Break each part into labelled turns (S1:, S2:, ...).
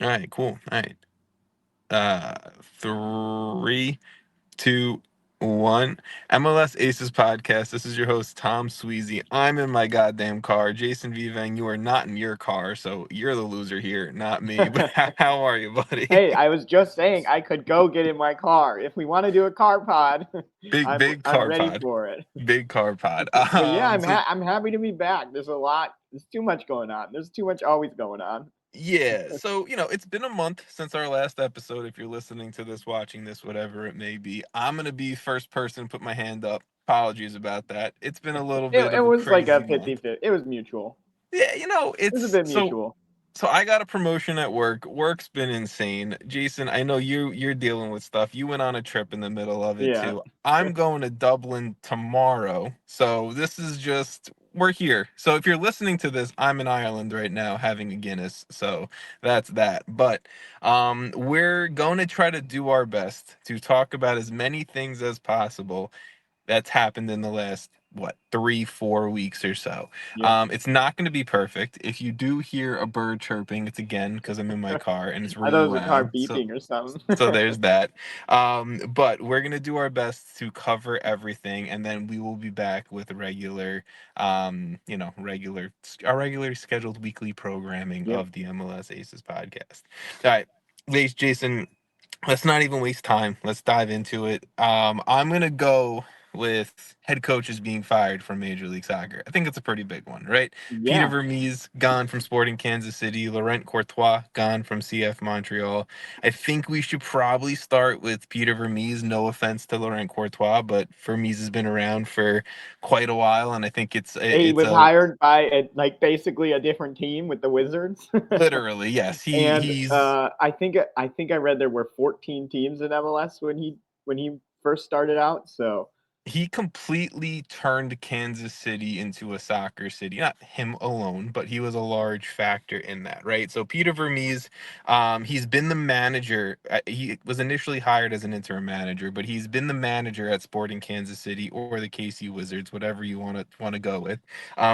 S1: All right, cool. All right. Uh, 3, 2, 1. MLS Aces Podcast. This is your host, Tom Sweezy. I'm in my goddamn car. Jason Vivang, you are not in your car, so you're the loser here, not me. But how are you, buddy?
S2: Hey, I was just saying I could go get in my car. If we want to do a car pod,
S1: Big,
S2: I'm
S1: big
S2: I'm
S1: car
S2: ready
S1: pod.
S2: for it.
S1: Big car pod.
S2: But yeah, I'm
S1: So
S2: I'm happy to be back. There's a lot. There's too much going on. There's too much always going on.
S1: yeah, so it's been a month since our last episode. If you're listening to this, watching this, whatever it may be, I'm gonna be first person to put my hand up. Apologies about that. It's been a little
S2: It,
S1: bit
S2: it
S1: of a
S2: was like a
S1: crazy
S2: 50
S1: month.
S2: 50. It was mutual.
S1: Yeah,
S2: It was a
S1: it's
S2: bit
S1: so
S2: mutual.
S1: so I got a promotion at work. Work's been insane. Jason, I know you're dealing with stuff. You went on a trip in the middle of it
S2: Yeah.
S1: too. I'm going to Dublin tomorrow. So this is just we're here. So if you're listening to this, I'm in Ireland right now having a Guinness. So that's that. But we're going to try to do our best to talk about as many things as possible that's happened in the last 3, 4 weeks or so.
S2: Yeah.
S1: It's not going to be perfect. If you do hear a bird chirping, it's again because I'm in my car and it's
S2: I thought
S1: really
S2: it was a car
S1: loud. So
S2: beeping or something.
S1: so there's that. But we're gonna do our best to cover everything, and then we will be back with regular, our regular scheduled weekly programming
S2: Yep.
S1: of the MLS Aces podcast. All right, Jason, let's not even waste time. Let's dive into it. I'm gonna go with head coaches being fired from Major League Soccer. I think it's a pretty big one, right? Peter
S2: Yeah.
S1: Vermes gone from Sporting Kansas City. Laurent Courtois gone from CF Montreal. I think we should probably start with Peter Vermes. No offense to Laurent Courtois, but Vermes has been around for quite a while, and I think
S2: He
S1: it's
S2: was
S1: a
S2: hired by like basically a different team with the Wizards.
S1: literally yes.
S2: And
S1: He's
S2: I think I read there were 14 teams in MLS when he first started out. So
S1: he completely turned Kansas City into a soccer city. Not him alone, but he was a large factor in that, right? So Peter Vermes, he's been the manager. He was initially hired as an interim manager, but he's been the manager at Sporting Kansas City or the KC Wizards, whatever you want to go with,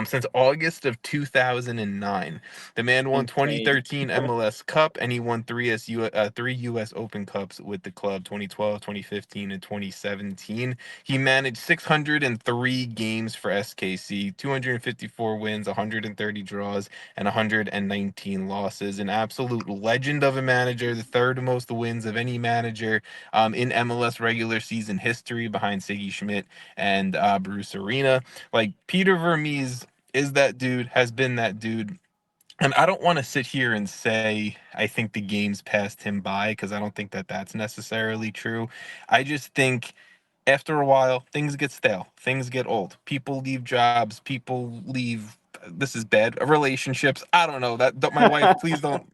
S1: since August of 2009. The man won
S2: insane.
S1: 2013 MLS Cup and he won three US Open Cups with the club 2012, 2015, and 2017. He managed 603 games for SKC, 254 wins, 130 draws, and 119 losses. An absolute legend of a manager, the third most wins of any manager in MLS regular season history behind Siggy Schmidt and Bruce Arena. Like Peter Vermes is that dude, has been that dude. And I don't want to sit here and say I think the game's passed him by because I don't think that that's necessarily true. I just think after a while, things get stale, things get old. People leave jobs, people leave. This is bad. Relationships. I don't know my wife. Please don't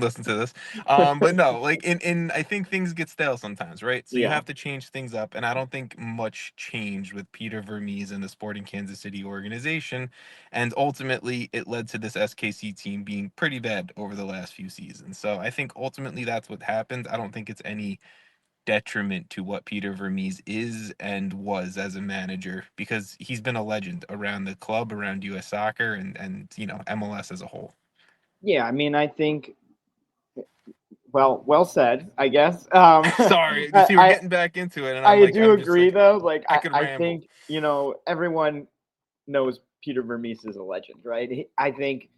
S1: listen to this. But no, like in I think things get stale sometimes, right? So you
S2: Yeah.
S1: have to change things up, and I don't think much changed with Peter Vermes and the Sporting Kansas City organization, and ultimately it led to this SKC team being pretty bad over the last few seasons. So I think ultimately that's what happened. I don't think it's any detriment to what Peter Vermes is and was as a manager because he's been a legend around the club, around US soccer and MLS as a whole.
S2: Yeah. I mean, I think well said. I guess.
S1: Sorry, you
S2: I,
S1: see we're
S2: I
S1: getting back into it and
S2: I do
S1: I'm just
S2: agree
S1: like
S2: though. Like
S1: I
S2: I
S1: could
S2: I
S1: ramble.
S2: think everyone knows Peter Vermes is a legend, right? I think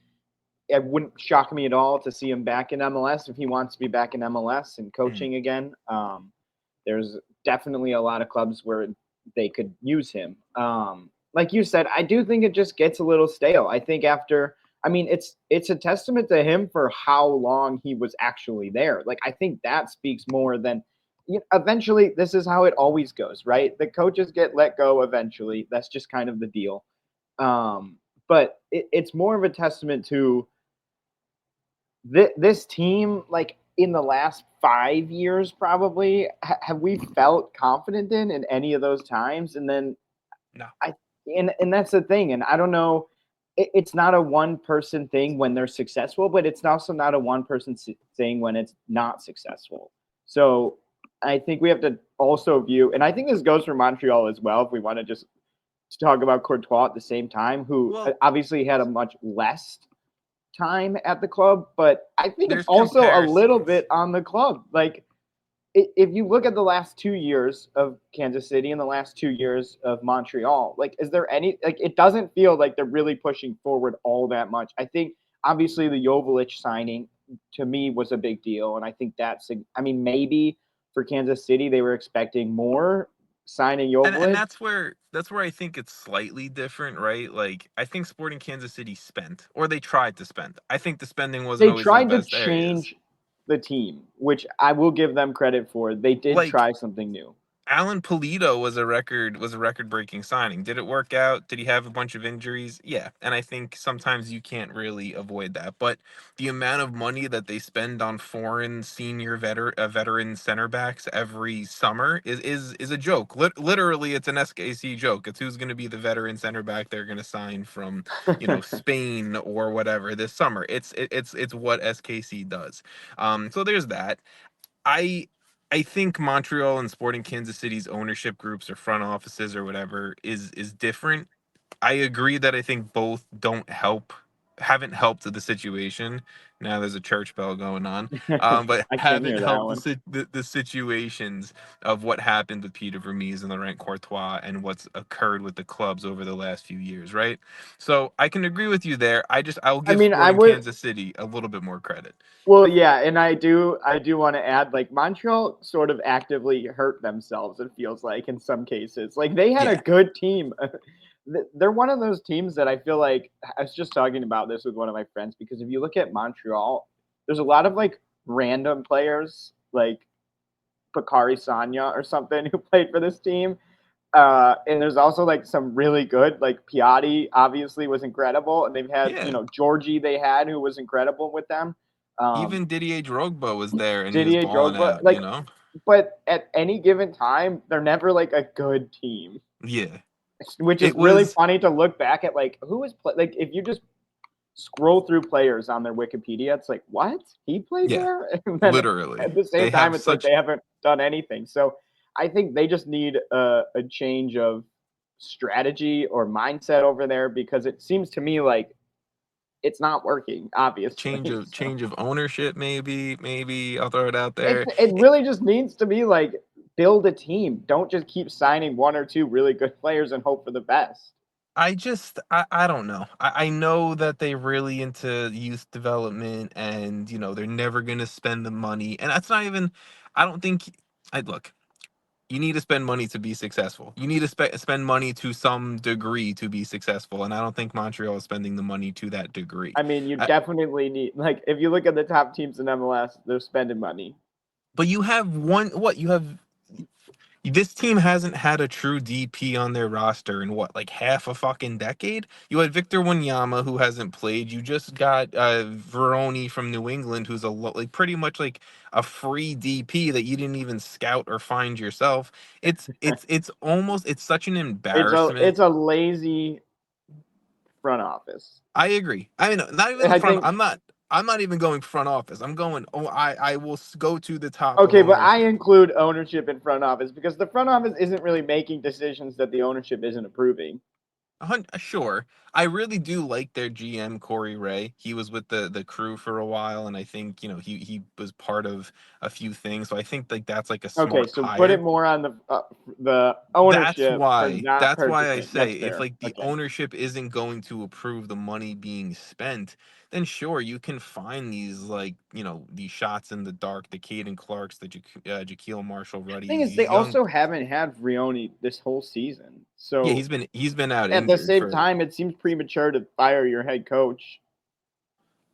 S2: it wouldn't shock me at all to see him back in MLS if he wants to be back in MLS and
S1: Mm,
S2: coaching again. There's definitely a lot of clubs where they could use him. Like you said, I do think it just gets a little stale. I think after, I mean, it's a testament to him for how long he was actually there. Like I think that speaks more than. Eventually, this is how it always goes, right? The coaches get let go eventually. That's just kind of the deal. But it's more of a testament to this team, like in the last 5 years, probably have we felt confident in any of those times? And then
S1: no.
S2: I and that's the thing. And I don't know. It's not a one person thing when they're successful, but it's also not a one person thing when it's not successful. So I think we have to also view, and I think this goes for Montreal as well. If we want to just talk about Courtois at the same time, who
S1: Well,
S2: obviously had a much less. time at the club, but I think it's
S1: There's
S2: also a little
S1: comparisons.
S2: bit on the club. Like, if you look at the last 2 years of Kansas City and the last 2 years of Montreal, like, is there any, like, it doesn't feel like they're really pushing forward all that much. I think obviously the Joveljic signing to me was a big deal. And I think I mean, maybe for Kansas City, they were expecting more signing
S1: And
S2: Joveljic.
S1: that's where I think it's slightly different, right? Like I think Sporting Kansas City spent, or they tried to spend. I think the spending wasn't
S2: They
S1: always in the
S2: tried to
S1: best areas.
S2: change the team, which I will give them credit for. They did
S1: Like
S2: try something new.
S1: Alan Pulido was a record breaking signing. Did it work out? Did he have a bunch of injuries? Yeah. And I think sometimes you can't really avoid that. But the amount of money that they spend on foreign senior veteran center backs every summer is a joke. Literally, it's an SKC joke. It's who's going to be the veteran center back they're going to sign from, Spain or whatever this summer. It's what SKC does. So there's that. I I think Montreal and Sporting Kansas City's ownership groups or front offices or whatever is different. I agree that I think both haven't helped the situation. Now there's a church bell going on, but
S2: I can't
S1: haven't
S2: hear that
S1: helped
S2: one.
S1: the situations of what happened with Peter Vermes and Laurent Courtois and what's occurred with the clubs over the last few years, right? So I can agree with you there. I'll
S2: I
S1: give
S2: mean, I
S1: Sporting
S2: would.
S1: Kansas City a little bit more credit.
S2: Well, yeah, and I do want to add, like, Montreal sort of actively hurt themselves. It feels like in some cases, like they had a
S1: Yeah,
S2: good team. They're one of those teams that I feel like I was just talking about this with one of my friends because if you look at Montreal, there's a lot of like random players like Bakary Sanya or something who played for this team. And there's also like some really good, like Piatti obviously was incredible, and they've had
S1: yeah.
S2: Georgie they had who was incredible with them. Um,
S1: Even Didier Drogba was there and he was
S2: Didier
S1: balling
S2: Drogba,
S1: out,
S2: like, but at any given time, they're never like a good team,
S1: Yeah.
S2: which is
S1: It
S2: really
S1: was
S2: funny to look back at. Like, who is like if you just scroll through players on their Wikipedia, it's like, what, he played
S1: yeah,
S2: there, and then
S1: literally.
S2: at the
S1: They
S2: same time,
S1: have
S2: it's like
S1: such
S2: they haven't done anything. So I think they just need a change of strategy or mindset over there because it seems to me like it's not working, obviously. So
S1: change of ownership, maybe I'll throw it out there.
S2: it really just needs to be like build a team. Don't just keep signing one or two really good players and hope for the best.
S1: I don't know. I know that they're really into youth development and they're never gonna spend the money. And that's not even I don't think I look, you need to spend money to be successful. You need to spend money to some degree to be successful. And I don't think Montreal is spending the money to that degree.
S2: I mean, you definitely need, like, if you look at the top teams in MLS, they're spending money.
S1: But you have this team hasn't had a true DP on their roster in what, like half a fucking decade? You had Victor Wanyama who hasn't played. You just got Veroni from New England who's like pretty much like a free DP that you didn't even scout or find yourself. It's such an embarrassment.
S2: It's a lazy front office.
S1: I agree. I mean, not even the
S2: I
S1: front.
S2: think
S1: I'm not even going front office. I'm going. Oh, I will go to the top of
S2: okay, but I
S1: ownership.
S2: include ownership in front office because the front office isn't really making decisions that the ownership isn't approving.
S1: Sure. I really do like their GM Corey Ray. He was with the crew for a while, and I think he was part of a few things. So I think like that's like a
S2: Okay,
S1: smart
S2: so put it
S1: hire.
S2: more on the ownership for not
S1: That's why I
S2: purchasing.
S1: say
S2: That's
S1: if
S2: fair.
S1: like the
S2: Okay.
S1: ownership isn't going to approve the money being spent, then sure you can find these like these shots in the dark, the Caden Clarks, the Jaquil Marshall
S2: Thing
S1: Ruddies,
S2: is, they
S1: these young.
S2: also haven't had Vrioni this whole season.
S1: Yeah,
S2: So
S1: he's been out
S2: at the
S1: injured
S2: same
S1: for.
S2: time, it seems premature to fire your head coach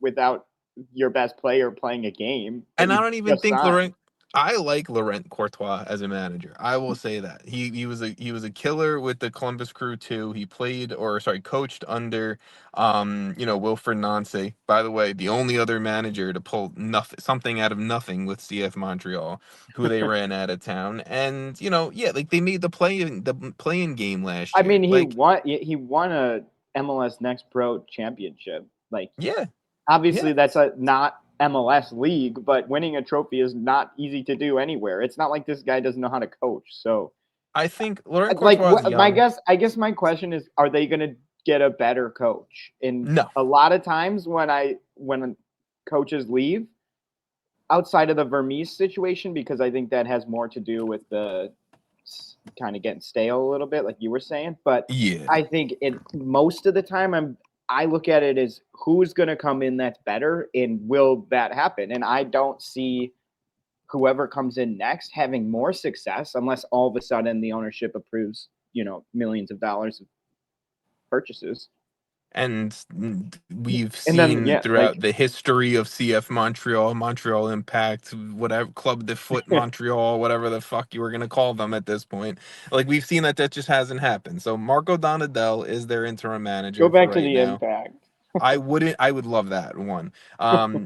S2: without your best player playing a game that
S1: And I
S2: you
S1: don't even
S2: just
S1: think
S2: signed.
S1: I like Laurent Courtois as a manager. I will say that he was a killer with the Columbus Crew too. He played or sorry coached under Wilfred Nancy. By the way, the only other manager to pull something out of nothing with CF Montreal, who they ran out of town. And yeah, like they made the playing game last
S2: I
S1: year.
S2: mean, he
S1: Like
S2: won. He won a MLS Next Pro championship. Like,
S1: yeah, yeah.
S2: obviously, that's a not MLS league, but winning a trophy is not easy to do anywhere. It's not like this guy doesn't know how to coach. So,
S1: I think Laurent
S2: like,
S1: Courtois is
S2: my
S1: young.
S2: guess, I guess my question is, are they going to get a better coach. And
S1: No.
S2: a lot of times when coaches leave, outside of the Vermes situation, because I think that has more to do with the kind of getting stale a little bit, like you were saying. But
S1: Yeah.
S2: I think most of the time I look at it as who's going to come in that's better, and will that happen? And I don't see whoever comes in next having more success unless all of a sudden the ownership approves, millions of dollars of purchases.
S1: And we've
S2: And then
S1: seen throughout the history of CF Montreal, Montreal Impact, whatever, Club de Foot Montreal, whatever the fuck you were going to call them at this point. Like, we've seen that just hasn't happened. So Marco Donadell is their interim
S2: go
S1: manager for
S2: back to
S1: right
S2: the
S1: now.
S2: Impact.
S1: I would love that one.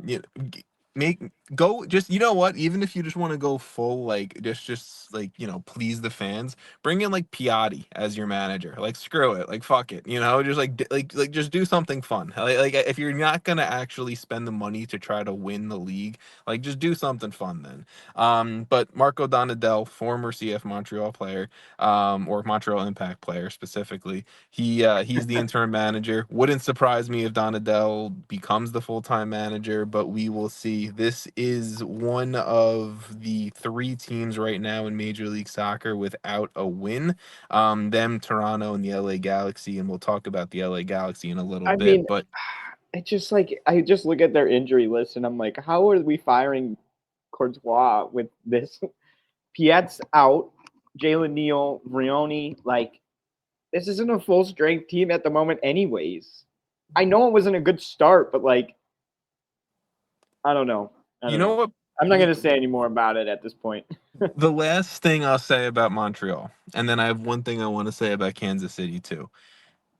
S1: You know, make go just, you know what? Even if you just want to go full, like, just like, please the fans, bring in like Piatti as your manager. Like, screw it, like, fuck it, just like just do something fun. Like, if you're not gonna actually spend the money to try to win the league, like, just do something fun then. But Marco Donadell, former CF Montreal player, or Montreal Impact player specifically, he's the interim manager. Wouldn't surprise me if Donadell becomes the full-time manager, but we will see. This is one of the three teams right now in Major League Soccer without a win. Them, Toronto, and the LA Galaxy, and we'll talk about the LA Galaxy in a little
S2: I
S1: bit.
S2: mean,
S1: But
S2: it's just like I just look at their injury list and I'm like, how are we firing Courtois with this? Piet's out, Jalen Neal, Brioni, like this isn't a full strength team at the moment, anyways. I know it wasn't a good start, but like, I don't know. I
S1: you
S2: don't
S1: know
S2: know.
S1: what?
S2: I'm not gonna say any more about it at this point.
S1: The last thing I'll say about Montreal, and then I have one thing I want to say about Kansas City too.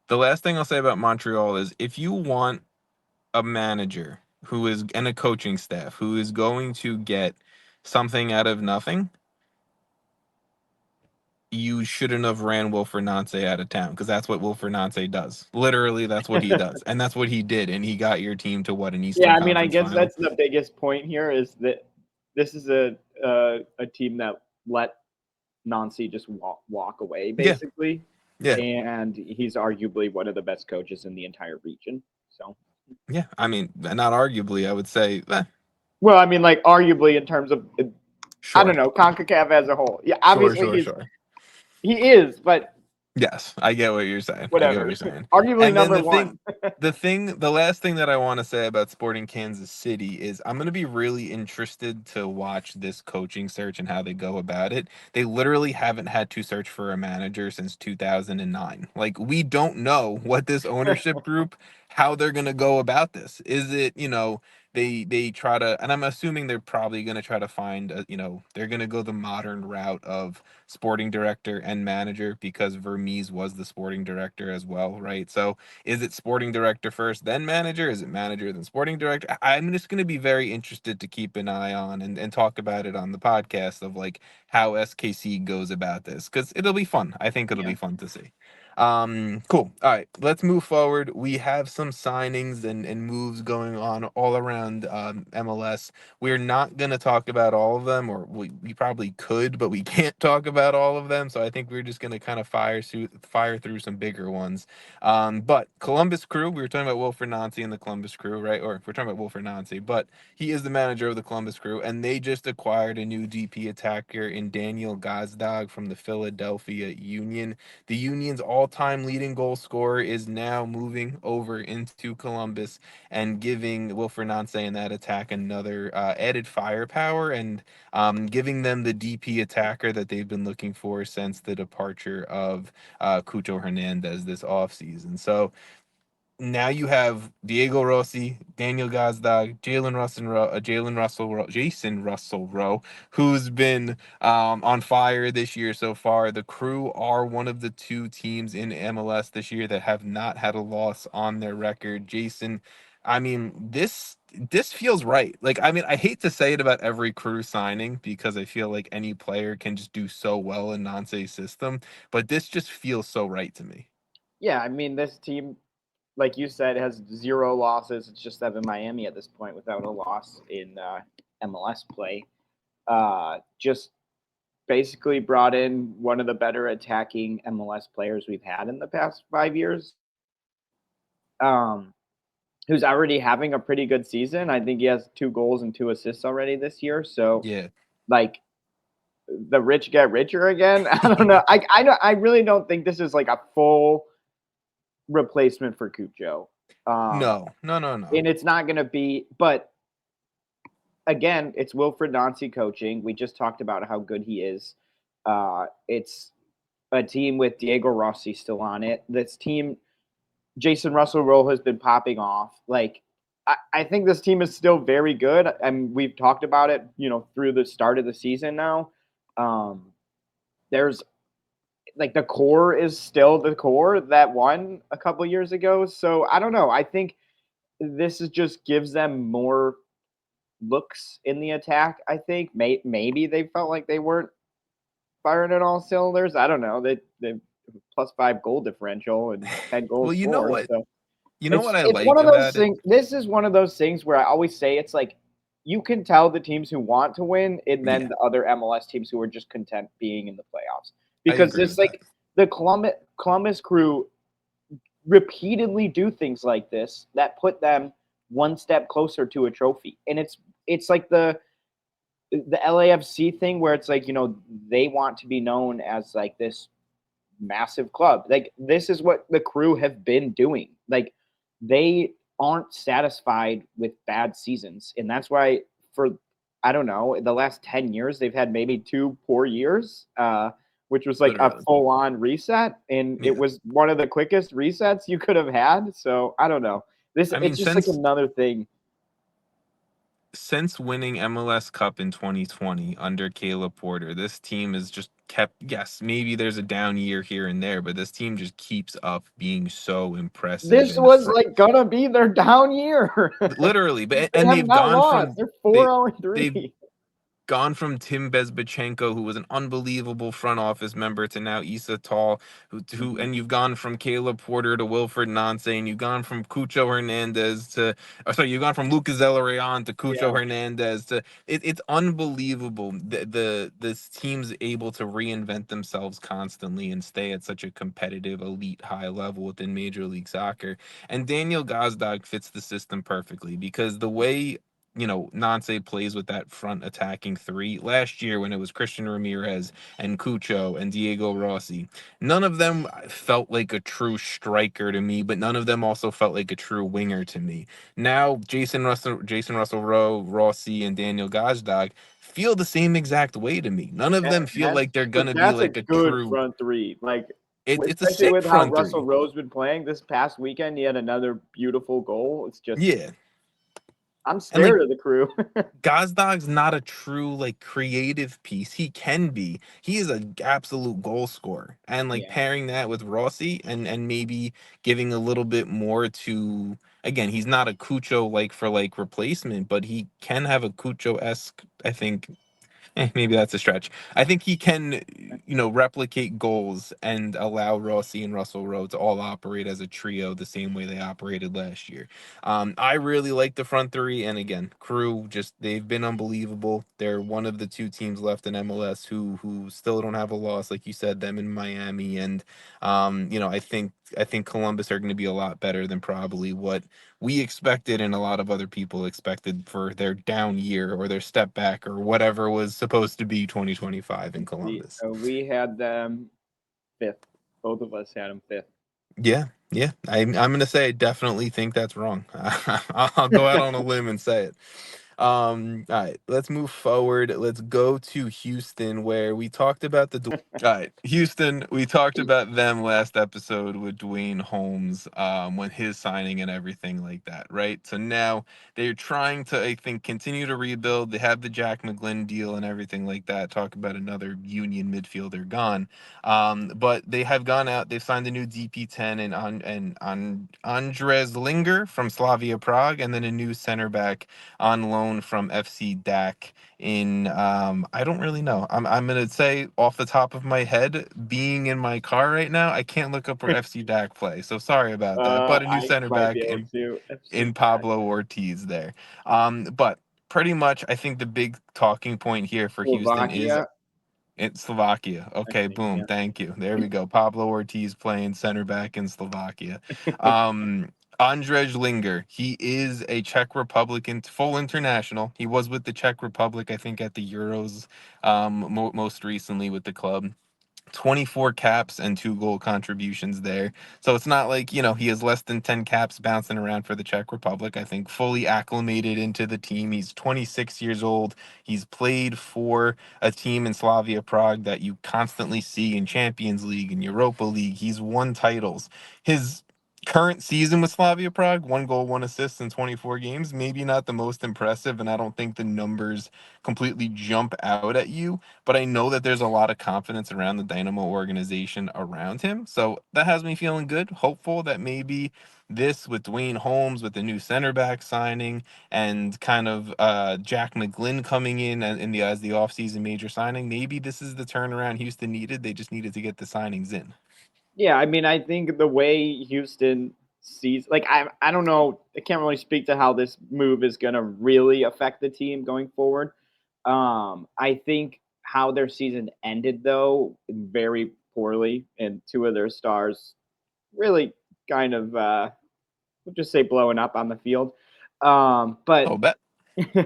S1: The last thing I'll say about Montreal is, if you want a manager who is, and a coaching staff who is going to get something out of nothing, you shouldn't have ran Wilfred Nancy out of town, because that's what Wilfred Nancy does. Literally, that's what he does, and that's what he did, and he got your team to what, an
S2: Yeah,
S1: Eastern
S2: I mean, I
S1: Conference
S2: guess
S1: final.
S2: that's the biggest point here is that this is a team that let Nancy just walk away
S1: Yeah,
S2: basically,
S1: yeah,
S2: and he's arguably one of the best coaches in the entire region. So,
S1: yeah. I mean, not arguably, I would say,
S2: well, I mean, like arguably in terms of I
S1: sure,
S2: don't know CONCACAF as a whole. Yeah,
S1: sure,
S2: obviously
S1: sure, sure.
S2: he is, but
S1: Yes, I get what you're saying. I get what
S2: whatever.
S1: you're saying.
S2: Arguably
S1: And then
S2: number
S1: the
S2: one.
S1: thing, the last thing that I want to say about Sporting Kansas City is, I'm going to be really interested to watch this coaching search and how they go about it. They literally haven't had to search for a manager since 2009. Like, we don't know what this ownership group, how they're going to go about this. Is it, they try to, and I'm assuming they're probably going to try to find they're going to go the modern route of sporting director and manager, because Vermes was the sporting director as well, right? So is it sporting director first, then manager? Is it manager, then sporting director? I'm just going to be very interested to keep an eye on, and talk about it on the podcast, of like how SKC goes about this, because it'll be fun. I think it'll
S2: Yeah.
S1: be fun to see. Cool. All right, let's move forward. We have some signings and moves going on all around MLS. We're not going to talk about all of them, or we probably could, but we can't talk about all of them. So I think we're just going to kind of fire through some bigger ones. But Columbus Crew, we were talking about Wilfred Nancy and the Columbus Crew, right? Or we're talking about Wilfred Nancy, but he is the manager of the Columbus Crew, and they just acquired a new DP attacker in Daniel Gazdag from the Philadelphia Union. The Union's all-time leading goal scorer is now moving over into Columbus, and giving Wilfred Nancy and that attack another added firepower, and giving them the DP attacker that they've been looking for since the departure of Cucho Hernandez this offseason. So now you have Diego Rossi, Daniel Gazdag, Jason Russell Rowe, who's been on fire this year so far. The Crew are one of the two teams in MLS this year that have not had a loss on their record. Jason, I mean, this feels right. Like, I mean, I hate to say it about every Crew signing, because I feel like any player can just do so well in Nance's system, but this just feels so right to me.
S2: Yeah, I mean, this team, like you said, has 0 losses. It's just Evan Miami at this point without a loss in MLS play. Just basically brought in one of the better attacking MLS players we've had in the past 5 years. who's already having a pretty good season. I think he has 2 goals and 2 assists already this year. So,
S1: Yeah.
S2: like, the rich get richer again. I don't know. I really don't think this is like a full replacement for Cucho.
S1: No.
S2: And it's not going to be, but again, it's Wilfried Nancy coaching. We just talked about how good he is. It's a team with Diego Rossi still on it. This team, Jason Russell Rowe has been popping off. Like, I think this team is still very good, and we've talked about it, through the start of the season now. There's like the core is still the core that won a couple years ago. So I don't know. I think this is just gives them more looks in the attack. I think maybe they felt like they weren't firing at all cylinders. I don't know. They +5 goal differential and 10
S1: Well,
S2: goals
S1: you know
S2: scored.
S1: what?
S2: So
S1: You know what I
S2: it's one
S1: like
S2: of those
S1: about it?
S2: things. This is one of those things where I always say it's like you can tell the teams who want to win and then
S1: Yeah,
S2: the other MLS teams who are just content being in the playoffs.
S1: I
S2: Because
S1: agree
S2: it's
S1: with that.
S2: like the Columbus Crew repeatedly do things like this that put them one step closer to a trophy. And it's like the LAFC thing where it's like, they want to be known as like this massive club. Like this is what the Crew have been doing. Like they aren't satisfied with bad seasons. And that's why for I don't know, the last 10 years they've had maybe 2 poor years. Which was like a
S1: Literally.
S2: full on reset. And it
S1: Yeah.
S2: was one of the quickest resets you could have had. So I don't know.
S1: I mean,
S2: It's just like another thing.
S1: since winning MLS Cup in 2020 under Caleb Porter, this team has just kept, yes, maybe there's a down year here and there, but this team just keeps up being so impressive
S2: This
S1: in the
S2: was
S1: front.
S2: like gonna be their down year.
S1: Literally, but
S2: They
S1: and
S2: have
S1: they've
S2: not
S1: gone
S2: lost.
S1: from
S2: They're
S1: they
S2: 4-0-3.
S1: they've gone from Tim Bezbachenko, who was an unbelievable front office member, to now Issa Tall,
S2: Mhm.
S1: and you've gone from Caleb Porter to Wilfried Nancy, and you've gone from Cucho Hernandez to, you've gone from Lucas Zelarayan to Cucho
S2: Yeah.
S1: Hernandez to, it's unbelievable. This team's able to reinvent themselves constantly and stay at such a competitive, elite, high level within Major League Soccer. And Daniel Gazdag fits the system perfectly because the way Nance plays with that front attacking three. Last year, when it was Christian Ramirez and Cucho and Diego Rossi, none of them felt like a true striker to me, but none of them also felt like a true winger to me. Now, Jason Russell Rowe, Rossi, and Daniel Gazdag feel the same exact way to me. None of them feel like they're gonna be
S2: That's a
S1: like a
S2: good
S1: true.
S2: front three. Like
S1: It's a
S2: especially
S1: sick
S2: with how
S1: front
S2: Russell
S1: three.
S2: Rowe's been playing this past weekend, he had another beautiful goal. It's just
S1: Yeah,
S2: I'm
S1: and like
S2: scared of the Crew.
S1: Gazdag's not a true like creative piece. He can be. He is an absolute goal scorer. And like
S2: Yeah.
S1: pairing that with Rossi and maybe giving a little bit more to, again, he's not a Cucho like for like replacement, but he can have a Cucho-esque, I think, maybe that's a stretch. I think he can, replicate goals and allow Rossi and Russell Rowe to all operate as a trio the same way they operated last year. I really like the front three, and again, Crew just they've been unbelievable. They're one of the 2 teams left in MLS who still don't have a loss, like you said, them in Miami, and I think Columbus are going to be a lot better than probably what we expected and a lot of other people expected for their down year or their step back or whatever was supposed to be 2025 in Columbus.
S2: We had them fifth. Both of us had them fifth.
S1: Yeah, yeah. I'm going to say I definitely think that's wrong. I'll go out on a limb and say it. All right, let's move forward. Let's go to Houston, where we talked about all right, Houston. We talked about them last episode with Dwayne Holmes, when his signing and everything like that, right? So now they're trying to, I think, continue to rebuild. They have the Jack McGlynn deal and everything like that. Talk about another Union midfielder gone. But they have gone out. They've signed a new DP10 and Ondrej Lingr from Slavia Prague, and then a new center back on loan from FC Dak in I don't really know. I'm gonna say off the top of my head, being in my car right now, I can't look up where FC Dak play. So sorry about that. But a new
S2: I
S1: center
S2: might be
S1: back
S2: able
S1: in
S2: to. FC
S1: in Pablo Ortiz there. But pretty much I think the big talking point here for Houston is
S2: Slovakia.
S1: in Slovakia.
S2: I
S1: Okay,
S2: think.
S1: boom. Thank you. There we go. Pablo Ortiz playing center back in Slovakia. Um, Ondrej Lingr. He is a Czech Republican, full international. He was with the Czech Republic, I think, at the Euros, most recently with the club. 24 caps and 2 goal contributions there. So it's not like, he has less than 10 caps bouncing around for the Czech Republic. I think fully acclimated into the team. He's 26 years old. He's played for a team in Slavia Prague that you constantly see in Champions League and Europa League. He's won titles. His current season with Slavia Prague, 1 goal, 1 assist in 24 games, maybe not the most impressive, and I don't think the numbers completely jump out at you, but I know that there's a lot of confidence around the Dynamo organization around him. So that has me feeling good, hopeful that maybe this with Dwayne Holmes, with the new center back signing, and kind of Jack McGlynn coming in as the offseason major signing, maybe this is the turnaround Houston needed. They just needed to get the signings in.
S2: Yeah, I mean, I think the way Houston sees, like, I don't know, I can't really speak to how this move is going to really affect the team going forward. I think how their season ended, though, very poorly, and two of their stars really kind of, we'll just say, blowing up on the field. But
S1: Oh, bet. Oh,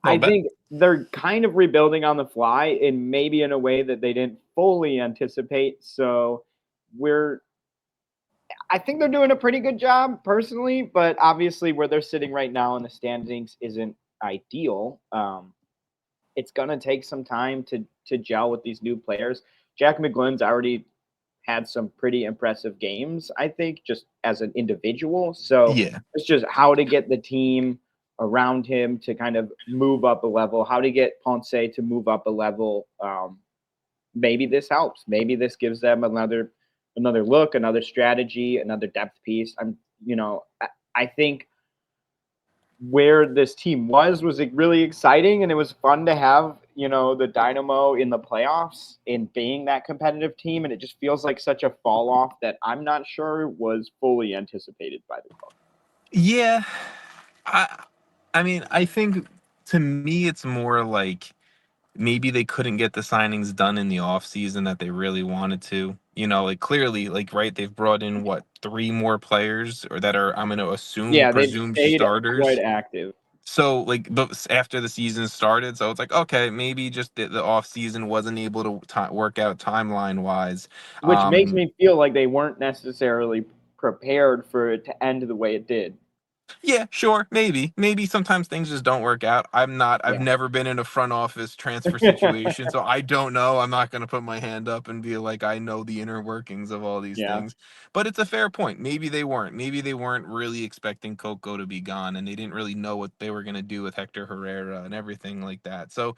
S2: I
S1: bet.
S2: think they're kind of rebuilding on the fly, and maybe in a way that they didn't fully anticipate. So we're I think they're doing a pretty good job personally, but obviously where they're sitting right now in the standings isn't ideal. It's gonna take some time to gel with these new players. Jack McGlynn's already had some pretty impressive games, I think, just as an individual. So
S1: Yeah.
S2: it's just how to get the team around him to kind of move up a level, how to get Ponce to move up a level. Maybe this helps. Maybe this gives them another look, another strategy, another depth piece. I think where this team was like really exciting, and it was fun to have the Dynamo in the playoffs and being that competitive team, and it just feels like such a fall off that I'm not sure was fully anticipated by the club.
S1: Yeah. I I mean, I think to me it's more like maybe they couldn't get the signings done in the offseason that they really wanted to. Like clearly, like right, they've brought in what, 3 more players or that are, I'm going to assume
S2: Yeah, they've
S1: presumed
S2: stayed quite
S1: starters.
S2: active,
S1: So like, but after the season started, so it's like okay, maybe just the off season wasn't able to work out timeline wise.
S2: which makes
S1: Um,
S2: me feel like they weren't necessarily prepared for it to end the way it did.
S1: Yeah, sure, maybe. Maybe sometimes things just don't work out. I've
S2: Yeah,
S1: never been in a front office transfer situation, so I don't know. I'm not going to put my hand up and be like I know the inner workings of all these
S2: yeah.
S1: things. But it's a fair point. Maybe they weren't. Maybe they weren't really expecting Coco to be gone and they didn't really know what they were going to do with Hector Herrera and everything like that. So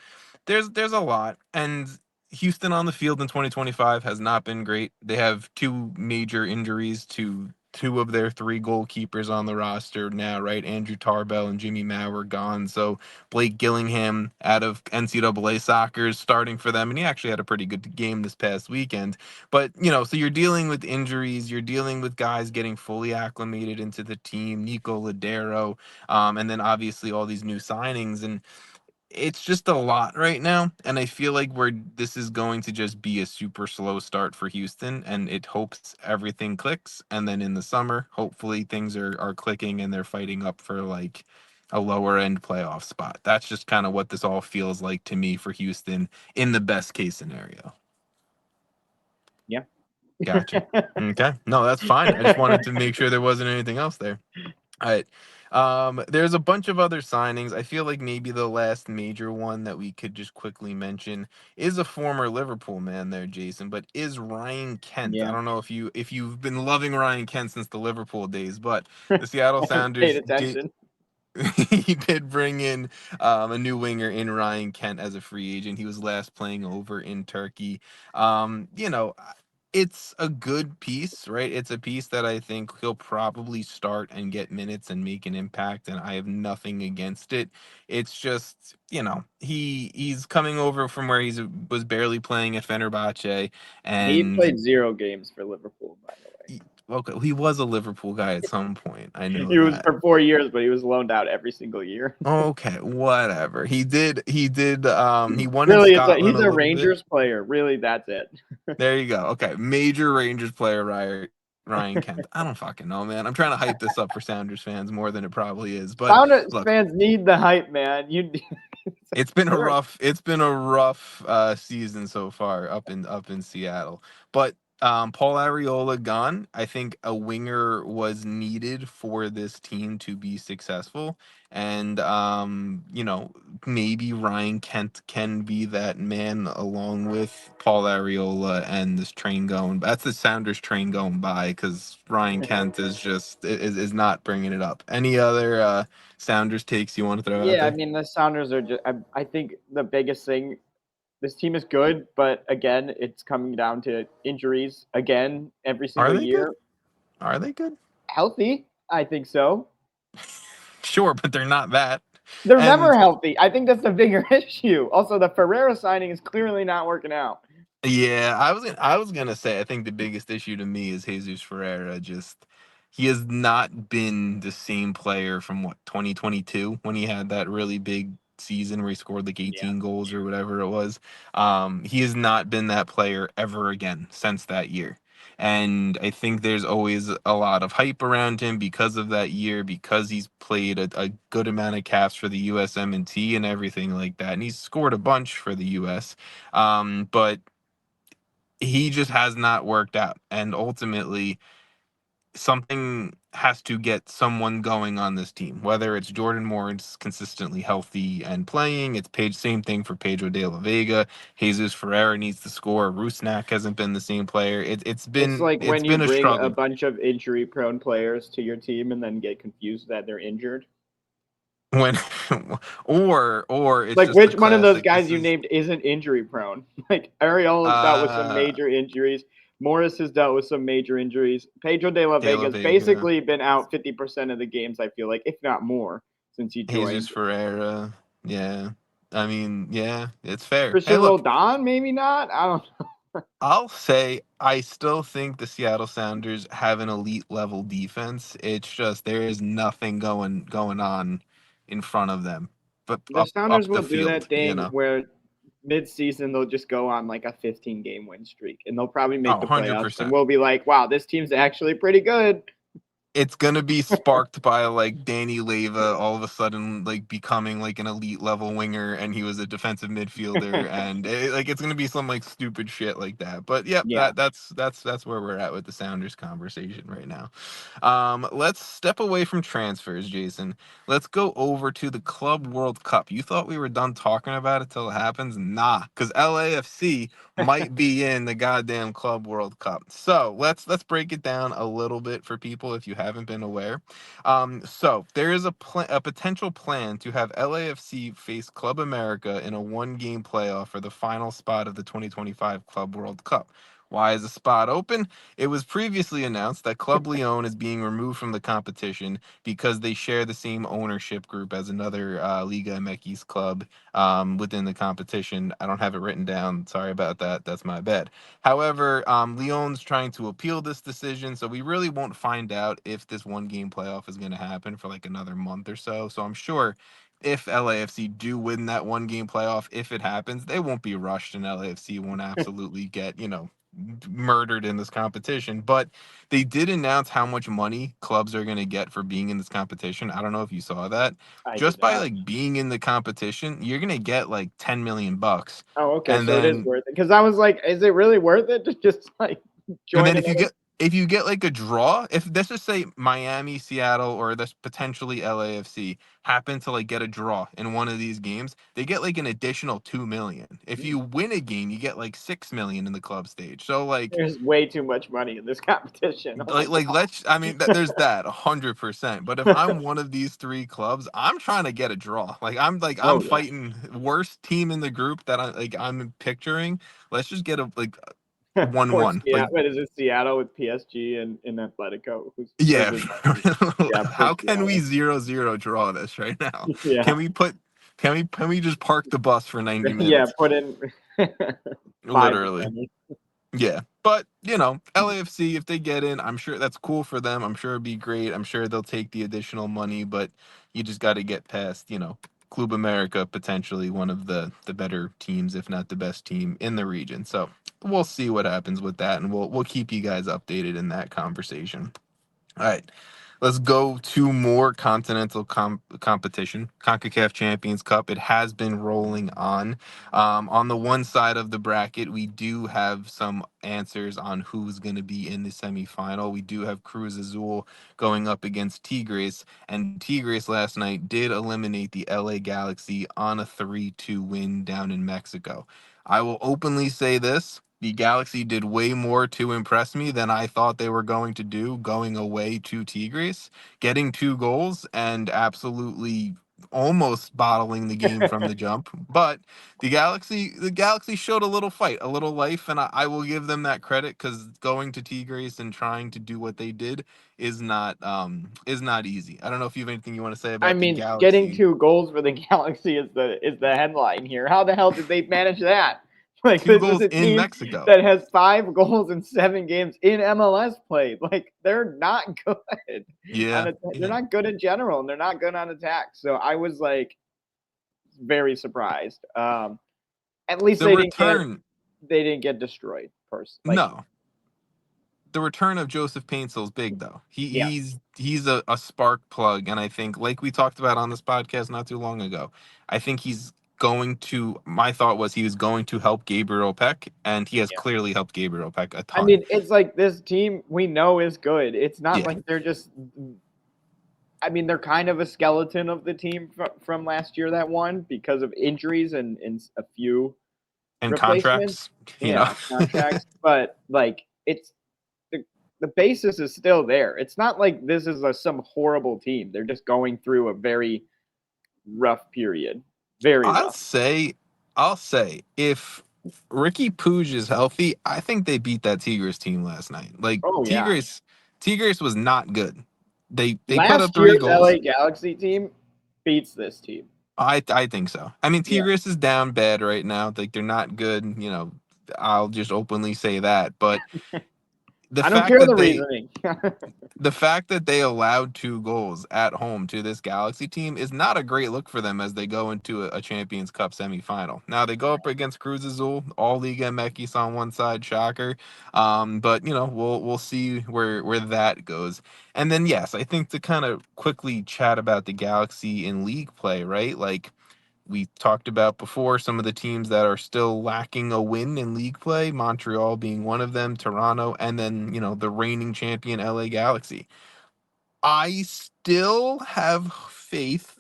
S1: there's a lot, and Houston on the field in 2025 has not been great. They have 2 major injuries to 2 of their 3 goalkeepers on the roster now, right? Andrew Tarbell and Jimmy Mauer are gone. So Blake Gillingham out of NCAA soccer is starting for them. And he actually had a pretty good game this past weekend. But, so you're dealing with injuries. You're dealing with guys getting fully acclimated into the team, Nico Ladero, and then obviously all these new signings. And it's just a lot right now, and I feel like this is going to just be a super slow start for Houston, and it hopes everything clicks, and then in the summer, hopefully things are clicking and they're fighting up for like a lower end playoff spot. That's just kind of what this all feels like to me for Houston in the best case scenario.
S2: Yeah.
S1: Gotcha. Okay. No, that's fine. I just wanted to make sure there wasn't anything else there. All right. There's a bunch of other signings. I feel like maybe the last major one that we could just quickly mention is a former Liverpool man there, Jason, but is Ryan Kent. I
S2: Yeah.
S1: don't know if you've been loving Ryan Kent since the Liverpool days, but the Seattle
S2: I haven't paid
S1: Sounders did
S2: attention.
S1: he did bring in a new winger in Ryan Kent as a free agent. He was last playing over in Turkey. It's a good piece, right? It's a piece that I think he'll probably start and get minutes and make an impact, and I have nothing against it. It's just, he's coming over from where was barely playing at Fenerbahce,
S2: He
S1: and
S2: played 0 games for Liverpool, by the way.
S1: okay, he was a Liverpool guy at some point. I know
S2: He was
S1: that.
S2: for 4 years, but he was loaned out every single year.
S1: Okay, whatever. He won in
S2: Really,
S1: Scotland
S2: he's
S1: a
S2: a
S1: little bit.
S2: Rangers player. Really, that's it.
S1: There you go. Okay, major Rangers player, Ryan Kent. I don't fucking know, man. I'm trying to hype this up for Sounders fans more than it probably is. But
S2: Sounders
S1: look,
S2: fans need the hype, man.
S1: it's been a rough season so far up in Seattle. But Paul Arriola gone. I think a winger was needed for this team to be successful. And maybe Ryan Kent can be that man along with Paul Arriola and this train going. That's the Sounders train going by because Ryan Kent is not bringing it up. Any other Sounders takes you want to throw out
S2: Yeah, I
S1: there?
S2: mean the Sounders are just. I think the biggest thing. This team is good, but again, it's coming down to injuries again every
S1: Are
S2: single
S1: they good?
S2: year.
S1: Are they good?
S2: Healthy, I think so.
S1: Sure, but they're not that.
S2: They're never
S1: And
S2: healthy. I think that's the bigger issue. Also, the Ferreira signing is clearly not working out.
S1: yeah, I was gonna say I think the biggest issue to me is Jesus Ferreira. Just he has not been the same player from 2022 when he had that really big season where he scored like
S2: Yeah.
S1: 18 goals or whatever it was. He has not been that player ever again since that year. And I think there's always a lot of hype around him because of that year, because he's played a good amount of caps for the USMNT and everything like that. And he's scored a bunch for the US. But he just has not worked out. And ultimately, something has to get someone going on this team. Whether it's Jordan Moore's consistently healthy and playing, it's Page. Same thing for Pedro de la Vega. Jesus Ferreira needs to score. Rusnak hasn't been the same player.
S2: It's like
S1: It's
S2: when you
S1: been a
S2: bring a
S1: struggle.
S2: bunch of injury-prone players to your team and then get confused that they're injured.
S1: When or it's
S2: Like,
S1: just the
S2: which one of those
S1: classic.
S2: guys you named isn't injury-prone? Like, Ariola's dealt with some
S1: Uh
S2: major injuries. Morris has dealt with some major injuries. Pedro de la
S1: de la
S2: Vega's
S1: Vega,
S2: basically been out 50% of the games, I feel like, if not more, since he
S1: Jesus
S2: joined.
S1: Ferreira. Yeah. I mean, yeah, it's fair. Hey,
S2: Christian
S1: look,
S2: Roldan, maybe not. I don't know.
S1: I'll say I still think the Seattle Sounders have an elite level defense. It's just there is nothing going on in front of them, but
S2: The
S1: up
S2: Sounders
S1: the
S2: will do
S1: field,
S2: that thing where mid-season they'll just go on like a 15-game win streak, and they'll probably
S1: Oh,
S2: make the playoffs, and
S1: 100%.
S2: we'll be like, "Wow, this team's actually pretty good."
S1: It's gonna be sparked by like Danny Leva all of a sudden like becoming like an elite level winger, and he was a defensive midfielder, and it's gonna be some like stupid shit like that. But yep,
S2: Yeah,
S1: that's where we're at with the Sounders conversation right now. Let's step away from transfers, Jason. Let's go over to the Club World Cup. You thought we were done talking about it till it happens? Nah, because LAFC might be in the goddamn Club World Cup. So let's break it down a little bit for people if you haven't been aware. So there is a potential plan to have LAFC face Club America in a one-game playoff for the final spot of the 2025 Club World Cup. Why is the spot open? It was previously announced that Club Leon is being removed from the competition because they share the same ownership group as another Liga MX club within the competition. I don't have it written down. Sorry about that. That's my bad. However, Lyon's trying to appeal this decision, so we really won't find out if this one game playoff is going to happen for like another month or so. So I'm sure if LAFC do win that one game playoff, if it happens, they won't be rushed and LAFC won't absolutely get, murdered in this competition. But they did announce how much money clubs are going to get for being in this competition. I don't know if you saw that.
S2: I did
S1: Just by
S2: not.
S1: like being in the competition, you're going to get like 10 million bucks.
S2: Oh, okay,
S1: And
S2: so it is
S1: then
S2: worth it. Because I was like, is it really worth it to just like
S1: and
S2: join
S1: then
S2: another?
S1: if you get like a draw, if let's just say Miami, Seattle, or this potentially LAFC happen to like get a draw in one of these games, they get like an additional 2 million. If you win a game, you get like 6 million in the club stage. So
S2: There's way too much money in this competition. Oh my
S1: let's I mean there's that 100%. But if
S2: god.
S1: I'm one of these three clubs, I'm trying to get a draw. I'm
S2: Oh yeah.
S1: fighting worst team in the group that I'm picturing. Let's just get a like one
S2: Poor
S1: one. Like
S2: Seattle. What is it? Seattle with PSG and Atletico. Who's or is
S1: yeah,
S2: it yeah, poor
S1: how can we
S2: Seattle.
S1: 0-0 draw this right now?
S2: Yeah.
S1: Can we put can we just park the bus for 90
S2: Yeah,
S1: minutes?
S2: put in five of
S1: Literally.
S2: them.
S1: Yeah. But, LAFC, if they get in, I'm sure that's cool for them. I'm sure it'd be great. I'm sure they'll take the additional money, but you just got to get past, Club America, potentially one of the better teams, if not the best team in the region. So we'll see what happens with that, and we'll keep you guys updated in that conversation. All right. Let's go to more continental competition. CONCACAF Champions Cup. It has been rolling on. On the one side of the bracket, we do have some answers on who's going to be in the semifinal. We do have Cruz Azul going up against Tigres, and Tigres last night did eliminate the LA Galaxy on a 3-2 win down in Mexico. I will openly say this. The Galaxy did way more to impress me than I thought they were going to do going away to Tigres, getting 2 goals and absolutely almost bottling the game from the jump. But the Galaxy showed a little fight, a little life, and I will give them that credit because going to Tigres and trying to do what they did is not easy. I don't know if you have anything you want to say
S2: I
S1: about the
S2: mean, getting
S1: Galaxy.
S2: 2 goals for the Galaxy is the headline here. How the hell did they manage that? Like,
S1: Two
S2: this is
S1: goals
S2: a
S1: in
S2: team
S1: Mexico.
S2: that has 5 goals in 7 games in MLS play. Like, they're not good
S1: Yeah,
S2: they're
S1: yeah.
S2: not good in general, and they're not good on attack. So I was like very surprised. At least
S1: The return,
S2: they didn't get destroyed. Like,
S1: no. The return of Joseph Paintsil is big though.
S2: yeah,
S1: He's a spark plug, and I think like we talked about on this podcast not too long ago, I think he's going to. My thought was he was going to help Gabriel Peck, and he has
S2: yeah.
S1: clearly helped Gabriel Peck a
S2: I
S1: ton.
S2: mean, it's like this team we know is good. It's not
S1: Yeah,
S2: like they're just. I mean, they're kind of a skeleton of the team from last year that won because of injuries and a few
S1: and
S2: replacements.
S1: contracts, you know.
S2: Yeah, contracts. But like, the the basis is still there. It's not like this is some horrible team. They're just going through a very rough period. Very
S1: I'll
S2: rough.
S1: say, I'll say, if Ricky Puig is healthy, I think they beat that Tigres team last night. Like
S2: Oh yeah.
S1: Tigres was not good. They put up
S2: Last
S1: three
S2: year's
S1: goals.
S2: LA Galaxy team beats this team.
S1: I think so. I mean,
S2: Yeah.
S1: Tigres is down bad right now. Like they're not good. You know, I'll just openly say that. But the
S2: I don't
S1: fact
S2: care the
S1: that they
S2: reasoning.
S1: the fact that they allowed 2 goals at home to this Galaxy team is not a great look for them as they go into a Champions Cup semifinal. Now they go up against Cruz Azul, all Liga MX on one side, shocker. But you know we'll see where that goes. And then yes, I think to kind of quickly chat about the Galaxy in league play, right? Like we talked about before, some of the teams that are still lacking a win in league play, Montreal being one of them, Toronto, and then, you know, the reigning champion LA Galaxy. I still have faith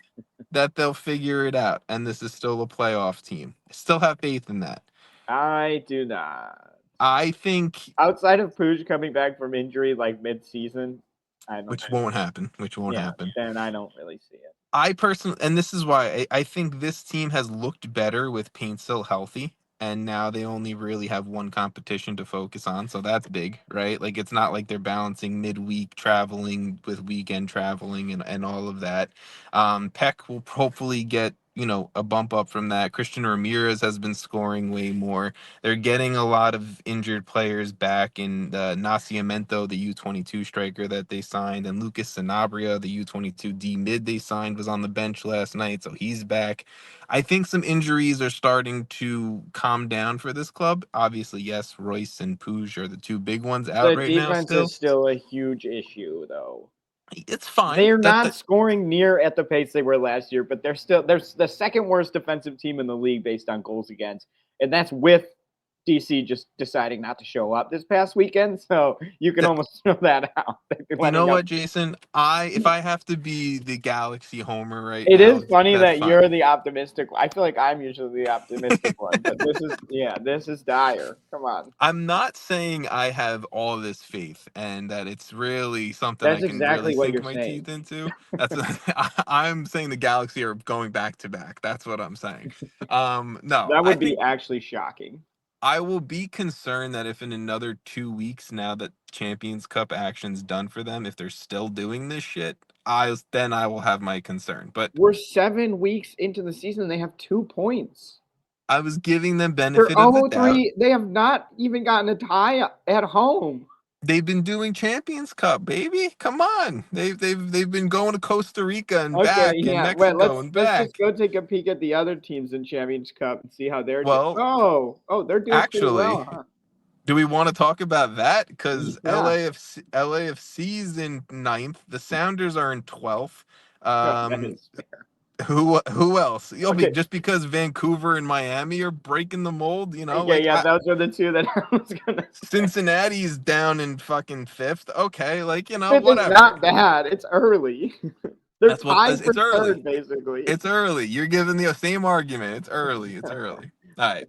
S1: that they'll figure it out, and this is still a playoff team. I still have faith in that.
S2: I do not.
S1: I think,
S2: Outside of Puig coming back from injury like mid-season, I don't.
S1: which won't
S2: Yeah,
S1: happen.
S2: then I don't really see it.
S1: I personally, and this is why I think this team has looked better with Paint still healthy, and now they only really have one competition to focus on, so that's big, right? Like it's not like they're balancing midweek traveling with weekend traveling and all of that. Peck will hopefully get a bump up from that. Christian Ramirez has been scoring way more. They're getting a lot of injured players back in Nascimento, the U22 striker that they signed, and Lucas Sanabria, the U22 D mid they signed, was on the bench last night, so he's back. I think some injuries are starting to calm down for this club. Obviously, yes, Royce and Puig are the 2 big ones out
S2: The
S1: right now
S2: defense is
S1: still.
S2: still a huge issue, though.
S1: It's fine.
S2: They're
S1: That,
S2: not
S1: that
S2: scoring near at the pace they were last year, but they're the second worst defensive team in the league based on goals against, and that's with DC just deciding not to show up this past weekend. So you can
S1: that
S2: almost throw that out. They've been
S1: you know
S2: letting up.
S1: what, Jason? If I have to be the Galaxy homer right
S2: It
S1: now,
S2: is funny
S1: that's
S2: that
S1: fine.
S2: you're the optimistic. I feel like I'm usually the optimistic one, but this is dire. Come on.
S1: I'm not saying I have all this faith and that it's really something I
S2: That's
S1: can really
S2: exactly what
S1: sink
S2: you're
S1: my
S2: saying.
S1: teeth into. I'm saying the Galaxy are going back to back. That's what I'm saying. No,
S2: That
S1: I
S2: would be
S1: think
S2: actually shocking.
S1: I will be concerned that if in another 2 weeks, now that Champions Cup action's done for them, if they're still doing this shit, I will have my concern. But
S2: We're 7 weeks into the season. They have 2 points.
S1: I was giving them
S2: They're
S1: benefit of the doubt.
S2: 0-3. They have not even gotten a tie at home.
S1: They've been doing Champions Cup, baby. Come on. They've been going to Costa Rica and
S2: Okay,
S1: back and
S2: yeah. Well,
S1: Mexico and
S2: let's just
S1: back.
S2: go take a peek at the other teams in Champions Cup and see how they're doing.
S1: Well,
S2: Oh, they're doing pretty
S1: actually,
S2: well, huh?
S1: Do we want to talk about that? Because
S2: Yeah,
S1: LAFC's in ninth. The Sounders are in 12th.
S2: that
S1: Um,
S2: is fair.
S1: who else? You'll be
S2: Okay,
S1: just because Vancouver and Miami are breaking the mold,
S2: okay,
S1: like
S2: yeah, those are the two that I was gonna say.
S1: Cincinnati's down in fucking fifth. Okay, like,
S2: Fifth is
S1: whatever.
S2: not bad. It's early. They're
S1: That's what
S2: tied for
S1: it's early.
S2: third, basically.
S1: It's early. You're giving the same argument. It's early. It's early. All right.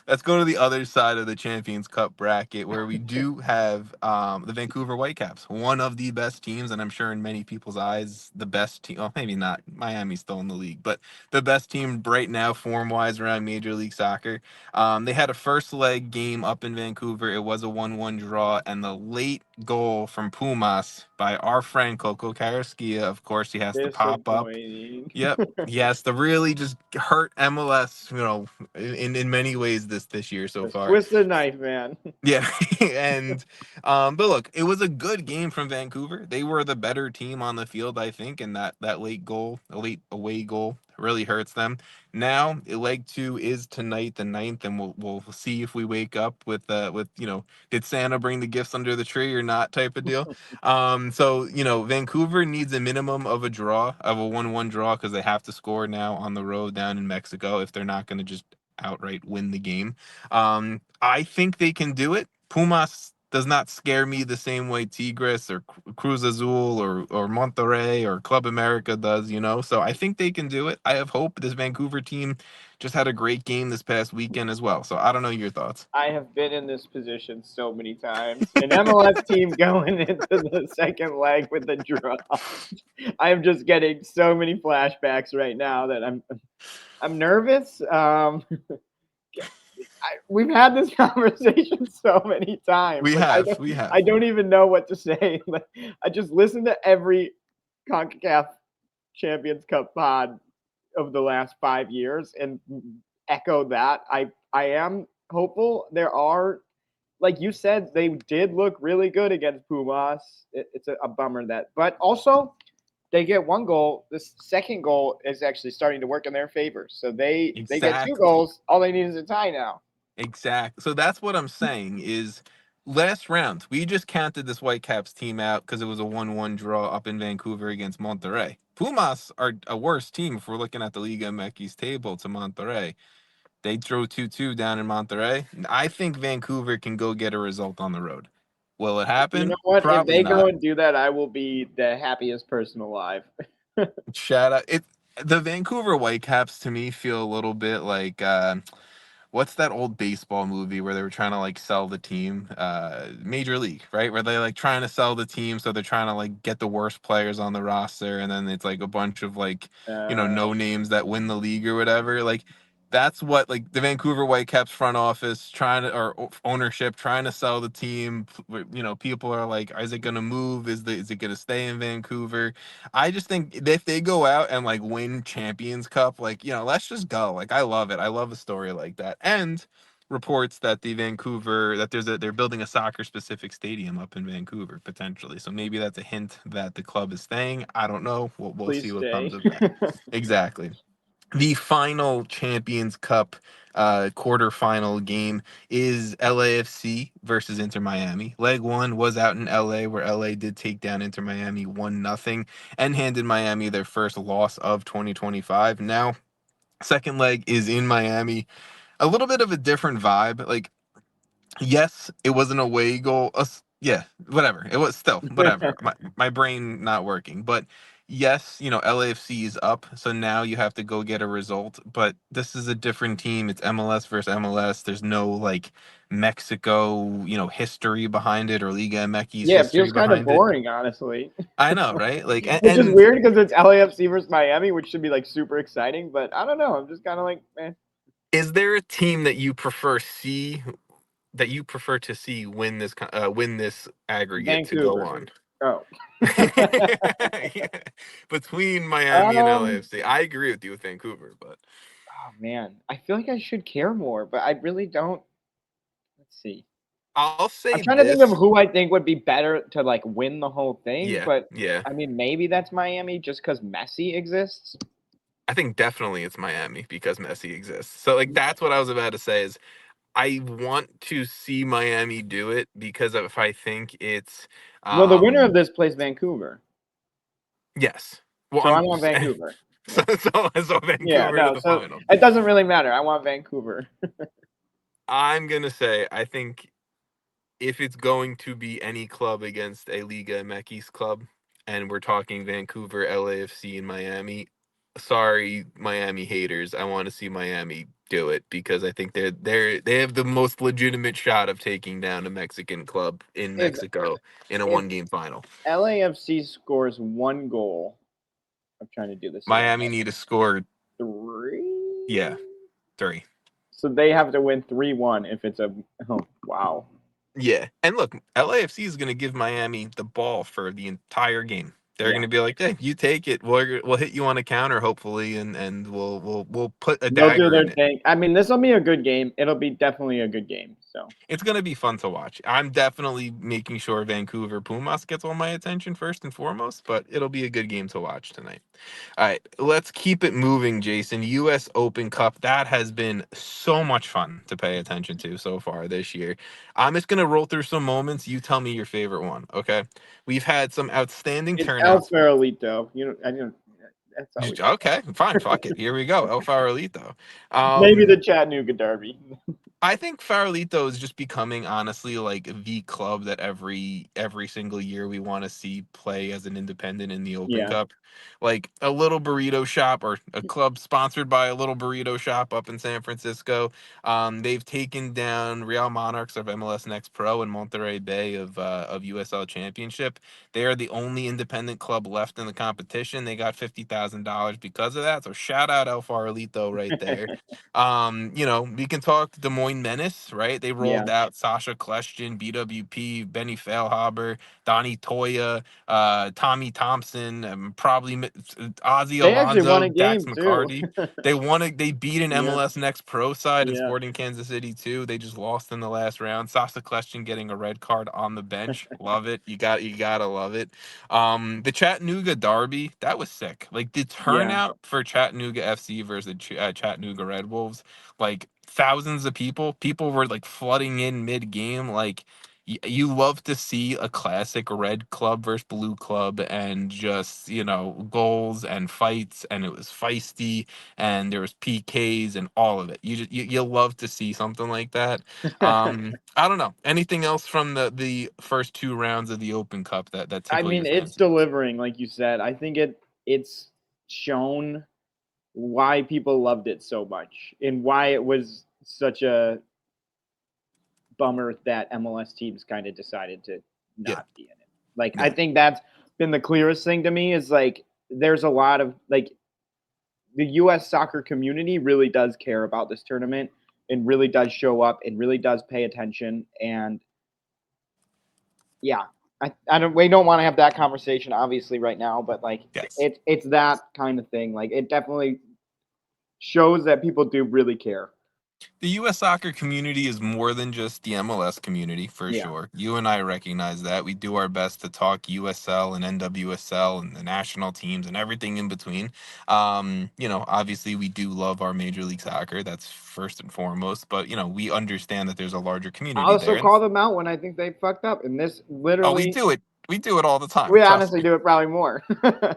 S1: Let's go to the other side of the Champions Cup bracket where we do have the Vancouver Whitecaps, one of the best teams, and I'm sure in many people's eyes, the best team. Well, maybe not. Miami's still in the league, but the best team right now, form-wise, around Major League Soccer. They had a first leg game up in Vancouver. It was a 1-1 draw, and the late goal from Pumas by our friend Coco Carrasquilla, of course, he has to pop up.
S2: Disappointing.
S1: Yep. Yes, the really just hurt MLS, in many ways this year so
S2: Just
S1: far.
S2: twist the knife, man.
S1: Yeah. And but look, it was a good game from Vancouver. They were the better team on the field, I think, and that late away goal really hurts them. Now, leg two is tonight, the ninth, and we'll see if we wake up with did Santa bring the gifts under the tree or not type of deal. So Vancouver needs a minimum of a draw, of a 1-1 draw, because they have to score now on the road down in Mexico if they're not going to just outright win the game. I think they can do it. Pumas does not scare me the same way Tigres or Cruz Azul or Monterrey or Club America does, So I think they can do it. I have hope. This Vancouver team just had a great game this past weekend as well. So I don't know your thoughts.
S2: I have been in this position so many times. An MLS team going into the second leg with a draw. I'm just getting so many flashbacks right now that I'm nervous. We've had this conversation so many times.
S1: We
S2: Like
S1: have, we
S2: I
S1: have.
S2: don't even know what to say. Like, I just listened to every CONCACAF Champions Cup pod of the last 5 years and echo that. I am hopeful. There are, like you said, they did look really good against Pumas. It's a bummer that, but also they get one goal. This second goal is actually starting to work in their favor. So they get two
S1: Exactly.
S2: goals. All they need is a tie now.
S1: Exactly. So that's what I'm saying is last round, we just counted this Whitecaps team out because it was a 1-1 draw up in Vancouver against Monterrey. Pumas are a worse team if we're looking at the Liga MX table to Monterrey. They drew 2-2 down in Monterrey. I think Vancouver can go get a result on the road. Will it
S2: You know
S1: happen?
S2: what? If
S1: Probably
S2: they go
S1: not.
S2: and do that, I will be the happiest person alive.
S1: Shout out. The Vancouver Whitecaps to me feel a little bit like what's that old baseball movie where they were trying to like sell the team? Major League, right? Where they like trying to sell the team, so they're trying to like get the worst players on the roster, and then it's like a bunch of like,
S2: Uh,
S1: no names that win the league or whatever. Like that's what like the Vancouver Whitecaps front office trying to or ownership trying to sell the team. People are like, is it gonna move? Is it gonna stay in Vancouver? I just think if they go out and like win Champions Cup, like, let's just go. Like, I love it. I love a story like that. And reports that they're building a soccer specific stadium up in Vancouver potentially. So maybe that's a hint that the club is staying. I don't know. We'll see
S2: please
S1: what comes
S2: stay.
S1: of that. Exactly. The final Champions Cup quarterfinal game is LAFC versus Inter Miami. Leg one was out in LA, where LA did take down Inter Miami 1-0 and handed Miami their first loss of 2025. Now, second leg is in Miami. A little bit of a different vibe. Like, yes, it was an away goal. Yeah, whatever. It was still whatever. My brain not working. But yes, LAFC is up, so now you have to go get a result. But this is a different team. It's MLS versus MLS. There's no like Mexico, history behind it or Liga MX
S2: Yeah, it
S1: history
S2: feels kind of
S1: behind it.
S2: boring, honestly.
S1: I know, right? Like,
S2: Which is
S1: and
S2: weird because it's LAFC versus Miami, which should be like super exciting. But I don't know. I'm just kind of like, eh.
S1: is there a team that you prefer to see win this aggregate to go
S2: Vancouver.
S1: on?
S2: Oh.
S1: Yeah. Between Miami and
S2: um.
S1: LAFC. I agree with you with Vancouver, but
S2: Oh man, I feel like I should care more, but I really don't. Let's see.
S1: I'll
S2: I'm
S1: say
S2: trying to think of
S1: this.
S2: who I think would be better to like win the whole thing,
S1: Yeah,
S2: but
S1: yeah.
S2: I mean maybe that's Miami just because Messi exists.
S1: I think definitely it's Miami because Messi exists. So like that's what I was about to say is I want to see Miami do it because if I think it's
S2: Well, the winner of
S1: um
S2: this plays Vancouver,
S1: yes. Well,
S2: so I want Vancouver.
S1: so,
S2: Yeah,
S1: so
S2: yeah,
S1: Vancouver to
S2: no,
S1: the
S2: so
S1: final.
S2: it doesn't really matter. I want Vancouver.
S1: I'm gonna say I think if it's going to be any club against a Liga MX club, and we're talking Vancouver, LAFC, and Miami, sorry, Miami haters, I want to see Miami do it because I think they have the most legitimate shot of taking down a Mexican club in
S2: If
S1: Mexico in a
S2: if
S1: 1-game final.
S2: LAFC scores 1 goal, I'm trying to do this in my
S1: Miami
S2: head.
S1: need to score,
S2: 3.
S1: yeah, 3.
S2: So they have to win 3-1 if it's a. Oh wow.
S1: Yeah, and look, LAFC is going to give Miami the ball for the entire game. They're
S2: Yeah,
S1: going to be like, "Hey, you take it. We'll hit you on a counter, hopefully, and we'll put a
S2: they'll do
S1: dagger
S2: their
S1: in it."
S2: thing. I mean, this will be a good game. It'll be definitely a good game. So
S1: It's going to be fun to watch. I'm definitely making sure Vancouver Pumas gets all my attention first and foremost, but it'll be a good game to watch tonight. All right, let's keep it moving, Jason. U.S. Open Cup, that has been so much fun to pay attention to so far this year. I'm just going to roll through some moments. You tell me your favorite one, okay? We've had some outstanding
S2: it's El
S1: turnouts.
S2: Farolito. You know, I didn't. That's all we got.
S1: Okay, fine, fuck it. Here we go. El Farolito.
S2: Maybe the
S1: Um,
S2: Chattanooga Derby.
S1: I think Farolito is just becoming honestly like the club that every single year we want to see play as an independent in the Open
S2: Yeah.
S1: Cup. Like a little burrito shop or a club sponsored by a little burrito shop up in San Francisco. They've taken down Real Monarchs of MLS Next Pro and Monterey Bay of USL Championship. They are the only independent club left in the competition. They got $50,000 because of that. So shout out El Farolito right there. We can talk Des Moines Menace, right? They
S2: Yeah.
S1: rolled out Sasha Kleshtin, BWP, Benny Feilhaber, Donnie Toya, Tommy Thompson, probably Ozzy
S2: They actually won
S1: Alonso,
S2: a
S1: Dax
S2: game too.
S1: McCarty. They beat an
S2: Yeah.
S1: MLS Next Pro side in
S2: Yeah.
S1: Sporting Kansas City too. They just lost in the last round. Sasha Kleshtin getting a red card on the bench. Love it. You gotta love it. The Chattanooga Derby, that was sick. Like the
S2: Yeah.
S1: turnout for Chattanooga FC versus Chattanooga Red Wolves, like thousands of people were like flooding in mid game. Like you love to see a classic red club versus blue club and just goals and fights, and it was feisty, and there was PKs and all of it. You love to see something like that. I don't know anything else from the first 2 rounds of the Open Cup that
S2: I
S1: tickle
S2: mean,
S1: your
S2: it's
S1: fancy.
S2: delivering, like you said. I think it's shown why people loved it so much and why it was such a bummer that MLS teams kind of decided to
S1: Yeah,
S2: not be in it. Like, I
S1: yeah.
S2: think that's been the clearest thing to me is like there's a lot of like the US soccer community really does care about this tournament and really does show up and really does pay attention. And yeah, I don't we don't want to have that conversation obviously right now, but like
S1: Yes.
S2: it's that kind of thing. Like it definitely shows that people do really care.
S1: The U.S. soccer community is more than just the MLS community, for
S2: Yeah.
S1: sure. You and I recognize that. We do our best to talk USL and NWSL and the national teams and everything in between. Obviously, we do love our Major League Soccer. That's first and foremost. But, we understand that there's a larger
S2: I
S1: community
S2: also
S1: there. And,
S2: call them out when I think they fucked up. And this
S1: oh, we
S2: literally
S1: do it. We do it all the time.
S2: we
S1: Trust
S2: honestly
S1: me.
S2: do it probably more.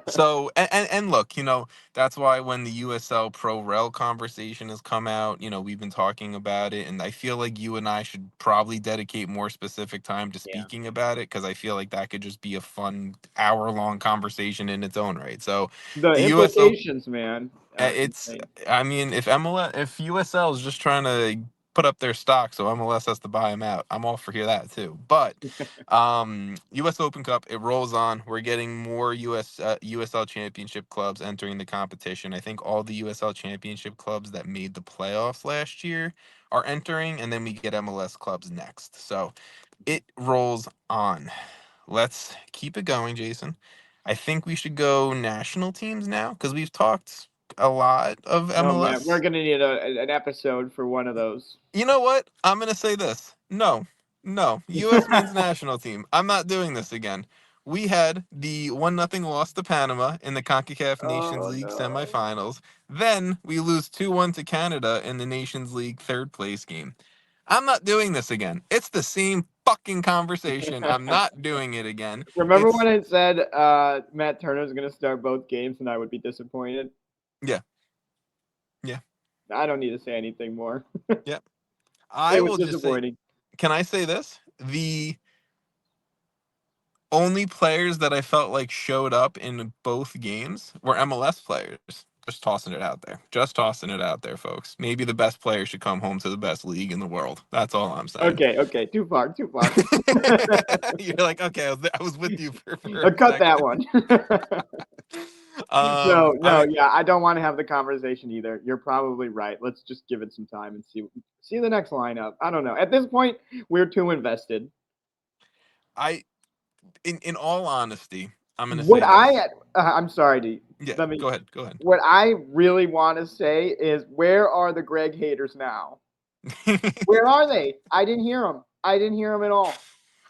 S1: So and look, that's why when the USL Pro Rel conversation has come out, we've been talking about it, and I feel like you and I should probably dedicate more specific time to
S2: Yeah.
S1: speaking about it because I feel like that could just be a fun hour-long conversation in its own right. So
S2: The
S1: the USL
S2: implications, man, are
S1: it's,
S2: insane.
S1: I mean, if USL is just trying to put up their stock, so MLS has to buy them out, I'm all for that too. But U.S. Open Cup, it rolls on. We're getting more USL Championship clubs entering the competition. I think all the USL Championship clubs that made the playoffs last year are entering, and then we get MLS clubs next. So it rolls on. Let's keep it going, Jason. I think we should go national teams now because we've talked a lot of
S2: Oh man, we're
S1: MLS.
S2: gonna need an episode for one of those.
S1: You know what? I'm gonna say this. No, no. U.S. men's national team. I'm not doing this again. We had the 1-0 loss to Panama in the CONCACAF Nations
S2: Oh
S1: League
S2: no.
S1: semifinals. Then we lose 2-1 to Canada in the Nations League third place game. I'm not doing this again. It's the same fucking conversation. I'm not doing it again.
S2: Remember when I said Matt Turner's going to start both games and I would be disappointed?
S1: Yeah. Yeah.
S2: I don't need to say anything more.
S1: Yeah.
S2: It
S1: I
S2: was
S1: will just say,
S2: disappointing.
S1: can I say this? The only players that I felt like showed up in both games were MLS players. Just tossing it out there. Just tossing it out there, folks. Maybe the best player should come home to the best league in the world. That's all I'm saying.
S2: Okay. Too far.
S1: You're like, okay, I was with you for a
S2: Cut that
S1: second.
S2: one.
S1: Um,
S2: No, yeah, I don't want to have the conversation either. You're probably right. Let's just give it some time and see the next lineup. I don't know. At this point, we're too invested.
S1: in all honesty, I'm gonna
S2: What
S1: say this.
S2: I'm sorry, D.
S1: Yeah,
S2: Let me.
S1: go ahead. Go
S2: What I really want to say is, where are the Greg haters now?
S1: ahead.
S2: Where are they? I didn't hear them. I didn't hear them at all.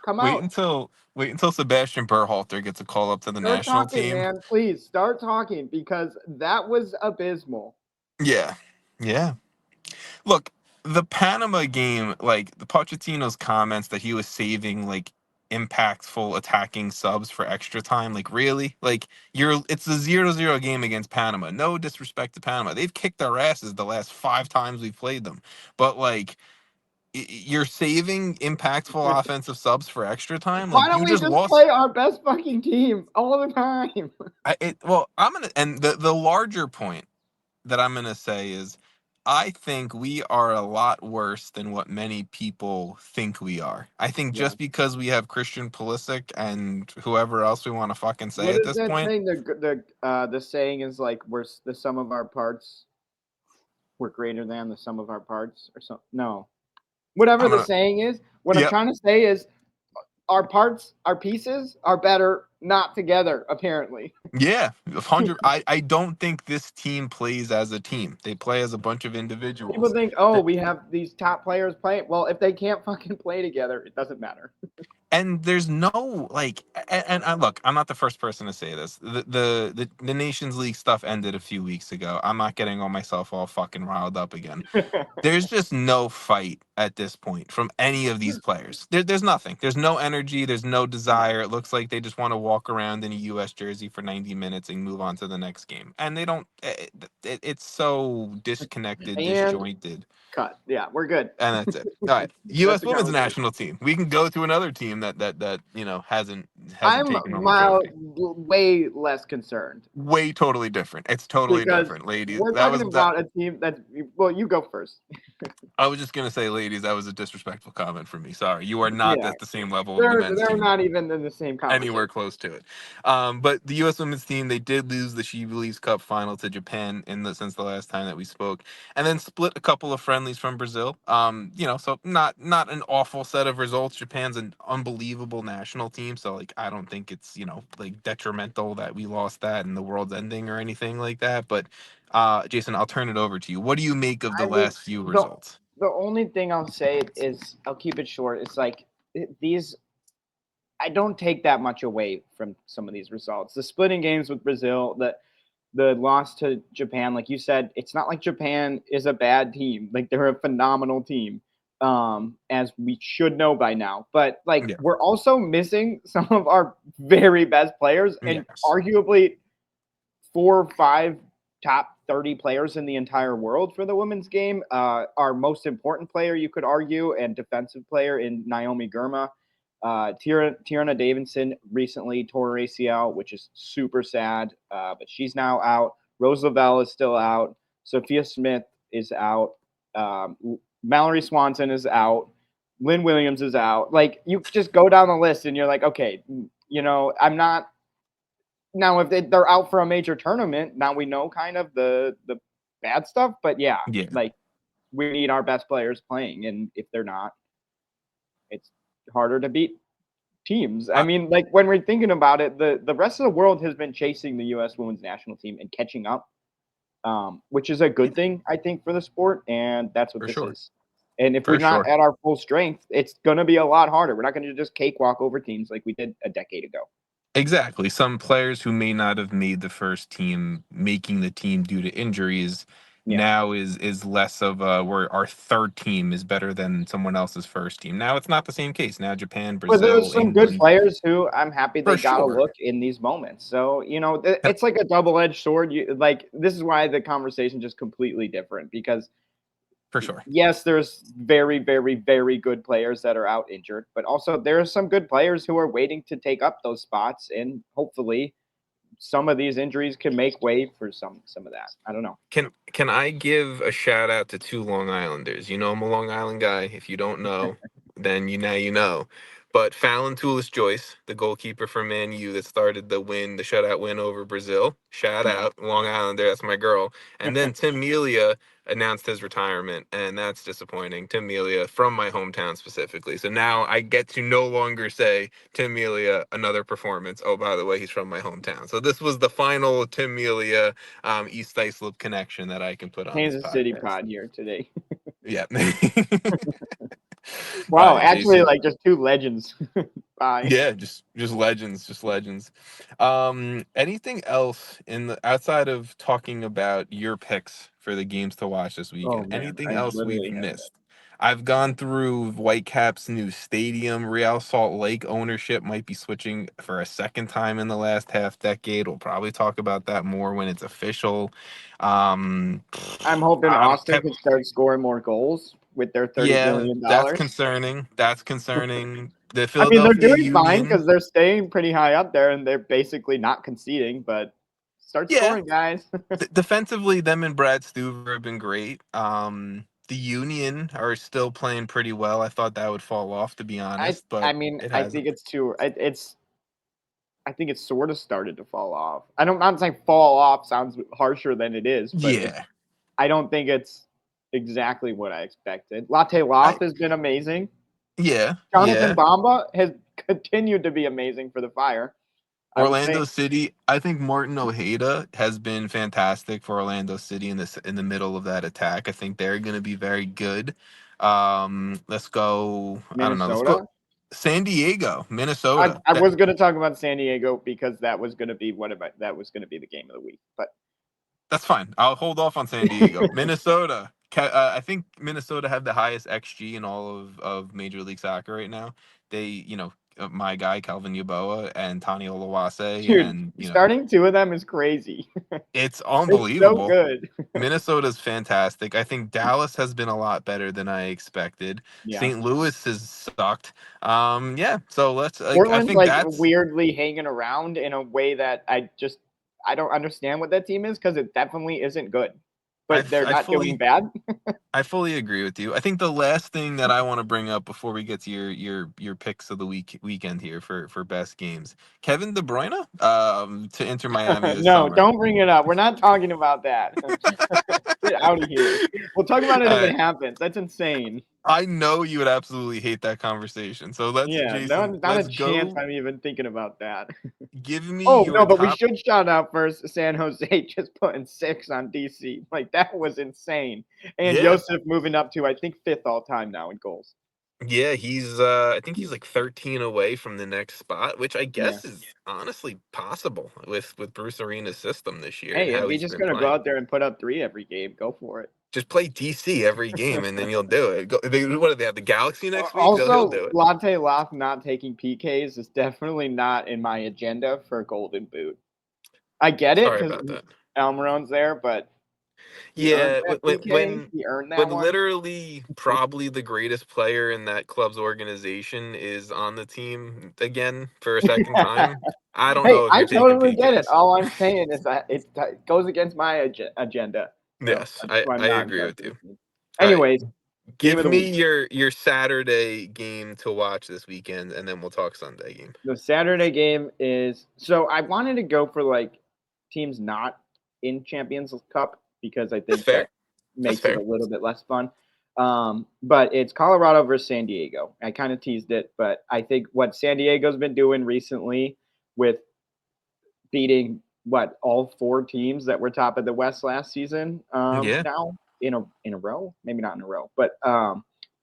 S2: Come out.
S1: Wait until Sebastian Berhalter gets a call up to the
S2: Start
S1: national
S2: talking,
S1: team.
S2: man. Please start talking because that was abysmal.
S1: Yeah, yeah. Look, the Panama game, like the Pochettino's comments that he was saving like impactful attacking subs for extra time, like really, like it's a 0-0 game against Panama. No disrespect to Panama, they've kicked our asses the last 5 times we've played them, but like you're saving impactful offensive subs for extra time.
S2: Why
S1: Like
S2: don't
S1: you
S2: we
S1: just
S2: just
S1: lost.
S2: play our best fucking team all the time?
S1: I'm gonna, and the larger point that I'm gonna say is, I think we are a lot worse than what many people think we are. I think
S2: Yeah.
S1: just because we have Christian Pulisic and whoever else we want to fucking say
S2: What
S1: at
S2: is
S1: this
S2: that
S1: point,
S2: saying? The saying is like the sum of our parts were greater than the sum of our parts or something. No. Whatever
S1: I'm
S2: the
S1: gonna.
S2: saying is, what I'm
S1: Yep.
S2: trying to say is our parts, our pieces are better not together, apparently.
S1: Yeah, 100. I don't think this team plays as a team. They play as a bunch of
S2: People
S1: individuals.
S2: think, oh, we have these top players playing. Well, if they can't fucking play together, it doesn't matter.
S1: And there's no like, and I look, I'm not the first person to say this. The Nations League stuff ended a few weeks ago. I'm not getting all myself all fucking riled up again. There's just no fight at this point from any of these players. There's nothing. There's no energy. There's no
S2: No.
S1: desire. It looks like they just want to walk around in a U.S. jersey for 90 minutes and move on to the next game. And they don't. It's so disconnected,
S2: And
S1: disjointed.
S2: cut. Yeah, we're good.
S1: And that's it. All right,
S2: That's
S1: U.S.
S2: the
S1: Women's
S2: conversation.
S1: national team. We can go to another team that hasn't
S2: I'm
S1: taken home a trophy.
S2: way less concerned
S1: Way totally different. It's totally
S2: because
S1: different, ladies.
S2: we're
S1: That
S2: talking
S1: was that.
S2: about a team that's well. You go first.
S1: I was just gonna say, ladies, that was a disrespectful comment from me. Sorry, you are not
S2: Yeah,
S1: at the same level of the men's
S2: they're
S1: team.
S2: not even in the same
S1: Anywhere
S2: conversation.
S1: close to it. But the U.S. women's team, they did lose the She Believes Cup final to Japan since the last time that we spoke, and then split a couple of friendlies from Brazil. So not an awful set of results. Japan's an unbelievable national team, so like I don't think it's like detrimental that we lost that and the world's ending or anything like that. But Jason, I'll turn it over to you. What do you make of the
S2: I mean,
S1: last few
S2: the
S1: results?
S2: the only thing I'll say is I'll keep it short. It's like these. I don't take that much away from some of these results. The splitting games with Brazil, the loss to Japan, like you said, it's not like Japan is a bad team. Like they're a phenomenal team, as we should know by now. But like
S1: Yeah.
S2: we're also missing some of our very best players, and
S1: Yes.
S2: arguably 4 or 5 top 30 players in the entire world for the women's game. Our most important player, you could argue, and defensive player in Naomi Girma. Tierna Davidson recently tore her ACL, which is super sad, but she's now out. Rose Lavelle is still out. Sophia Smith is out. Um, Mallory Swanson is out. Lynn Williams is out. Like you just go down the list, and you're like, okay, I'm not now if they're out for a major tournament. Now we know kind of the bad stuff, but yeah,
S1: Yeah.
S2: like we need our best players playing, and if they're not, it's harder to beat teams. I
S1: Uh,
S2: mean, like when we're thinking about it, the rest of the world has been chasing the U.S. women's national team and catching up, which is a
S1: yeah,
S2: good thing, I think, for the sport, and that's what
S1: for
S2: this
S1: sure.
S2: is. And if we're
S1: For
S2: not
S1: sure.
S2: at our full strength, it's going to be a lot harder. We're not going to just cakewalk over teams like we did a decade ago.
S1: Exactly. Some players who may not have made the first team, making the team due to injuries,
S2: Yeah.
S1: now is less of where our third team is better than someone else's first team. Now it's not the same case. Now Japan,
S2: But there's
S1: Brazil,
S2: some good
S1: England,
S2: players who I'm happy they
S1: for
S2: got a
S1: sure.
S2: look in these moments. So,
S1: Can-
S2: it's like a double-edged sword. This is why the conversation just completely different because
S1: For sure.
S2: yes, there's very, very, very good players that are out injured, but also there are some good players who are waiting to take up those spots, and hopefully some of these injuries can make way for some of that. I don't know.
S1: Can I give a shout out to two Long Islanders? You know I'm a Long Island guy. If you don't know, then you know. But Fallon Toulis-Joyce, the goalkeeper for Man U that started the shutout win over Brazil. Shout
S2: Yeah.
S1: out, Long Islander, that's my girl. And then Tim Melia announced his retirement, and that's disappointing. Tim Melia from my hometown specifically. So now I get to no longer say Tim Melia, another performance. Oh, by the way, he's from my hometown. So this was the final Tim Melia East Islip connection that I can put on this
S2: Kansas City
S1: podcast.
S2: pod here today.
S1: Yeah. All
S2: Wow,
S1: right,
S2: actually,
S1: Jason.
S2: like just two legends. Bye.
S1: Yeah, just legends, just legends. Anything else in the outside of talking about your picks for the games to watch this
S2: Oh
S1: weekend?
S2: man,
S1: Anything
S2: I
S1: else we've
S2: literally have
S1: missed? I've gone through Whitecaps' new stadium. Real Salt Lake ownership might be switching for a second time in the last half decade. We'll probably talk about that more when it's official. Um,
S2: I'm hoping
S1: I don't,
S2: Austin can start scoring more goals with their $30
S1: yeah,
S2: billion.
S1: that's concerning. That's concerning. The
S2: I mean, they're
S1: Philadelphia
S2: doing fine
S1: Union.
S2: because they're staying pretty high up there and they're basically not conceding, but start
S1: Yeah,
S2: scoring, guys.
S1: defensively, them and Brad Stuver have been great. The Union are still playing pretty well. I thought that would fall off, to be
S2: I
S1: honest,
S2: I
S1: but
S2: mean,
S1: it
S2: I think
S1: hasn't.
S2: it's too I think it's sort of started to fall off. I'm not saying fall off sounds harsher than it is, but
S1: Yeah,
S2: I don't think it's exactly what I expected. Latte
S1: I
S2: Loft has been amazing.
S1: yeah
S2: Jonathan
S1: yeah.
S2: Bamba has continued to be amazing for the Fire. I was saying,
S1: Orlando City. I think Martin Ojeda has been fantastic for Orlando City in the middle of that attack. I think they're going to be very good. Let's go. I don't know. Let's go.
S2: Minnesota.
S1: San Diego,
S2: I,
S1: Minnesota.
S2: I was going to talk about San Diego because that was going to be that was going to be the game of the week. But
S1: That's fine. I'll hold off on San Diego. Minnesota. I think Minnesota have the highest XG in all of Major League Soccer right now. They, my guy Calvin Yaboa and Tani Olawase,
S2: dude,
S1: and
S2: starting two of them is crazy.
S1: it's
S2: It's so
S1: unbelievable.
S2: good.
S1: Minnesota's fantastic. I think Dallas has been a lot better than I expected.
S2: Yeah.
S1: St. Louis has sucked. Yeah. So I
S2: Portland's
S1: think
S2: like
S1: that's.
S2: weirdly hanging around in a way that I don't understand what that team is because it definitely isn't good.
S1: I
S2: But they're
S1: I
S2: not doing
S1: fully
S2: bad.
S1: I fully agree with you. I think the last thing that I want to bring up before we get to your picks of the weekend here for best games, Kevin De Bruyne, to enter Miami this
S2: No,
S1: summer.
S2: don't bring it up. We're not talking about that. Get out of here. We'll talk about it if
S1: Uh,
S2: it happens. That's insane.
S1: I know you would absolutely hate that conversation. So
S2: Yeah,
S1: Jason,
S2: not a
S1: let's
S2: chance
S1: go.
S2: I'm even thinking about that.
S1: Give me
S2: Oh,
S1: your
S2: no, but we
S1: top.
S2: should shout out first San Jose just putting 6 on DC. Like, that was insane. And
S1: Yeah,
S2: Joseph moving up to, I think, 5th all time now in goals.
S1: yeah. I think he's like 13 away from the next spot, which I
S2: Yeah.
S1: guess is honestly possible with Bruce Arena's system this year and
S2: Hey, if
S1: how
S2: he's
S1: he's
S2: just
S1: been
S2: going to go
S1: playing.
S2: out there and put up 3 every game, go for it.
S1: Just play DC every game, and then you'll do it. What do they have? The Galaxy next week? He'll
S2: Also,
S1: do it.
S2: Latte Loft not taking PKs is definitely not in my agenda for Golden Boot. I get it
S1: Sorry
S2: because
S1: about that.
S2: Almiron's there, but he earned
S1: Yeah,
S2: that PK. He earned that
S1: when
S2: one.
S1: literally probably the greatest player in that club's organization is on the team again for a second time, I don't
S2: Hey,
S1: know if
S2: I
S1: you're taking
S2: totally get it.
S1: PKs.
S2: All I'm saying is that it goes against my agenda. So
S1: Yes,
S2: that's
S1: I
S2: why I'm
S1: I
S2: not
S1: agree with
S2: endorsing
S1: you.
S2: it.
S1: All right,
S2: Anyways, game
S1: give
S2: of the
S1: me
S2: week.
S1: your Saturday game to watch this weekend, and then we'll talk Sunday game.
S2: The Saturday game is so I wanted to go for like teams not in Champions Cup because I
S1: That's
S2: think that
S1: fair. That's
S2: makes it a
S1: fair.
S2: little bit less fun. But it's Colorado versus San Diego. I kind of teased it, but I think what San Diego's been doing recently with beating all 4 teams that were top of the West last season
S1: Yeah,
S2: now in a row, maybe not in a row, but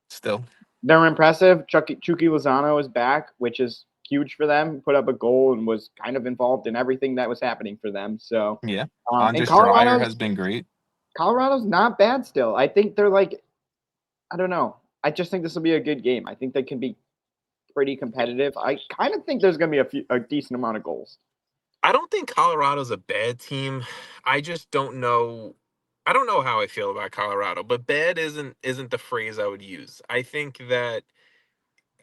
S1: still.
S2: they're impressive. Chucky Lozano is back, which is huge for them. Put up a goal and was kind of involved in everything that was happening for them. So,
S1: Yeah.
S2: and
S1: Andres Dreyer
S2: Colorado's
S1: has been great.
S2: Colorado's not bad still. I think they're like, I don't know. I just think this will be a good game. I think they can be pretty competitive. I kind of think there's going to be a decent amount of goals.
S1: I don't think Colorado's a bad team. I just don't know. I don't know how I feel about Colorado, but bad isn't the phrase I would use. I think that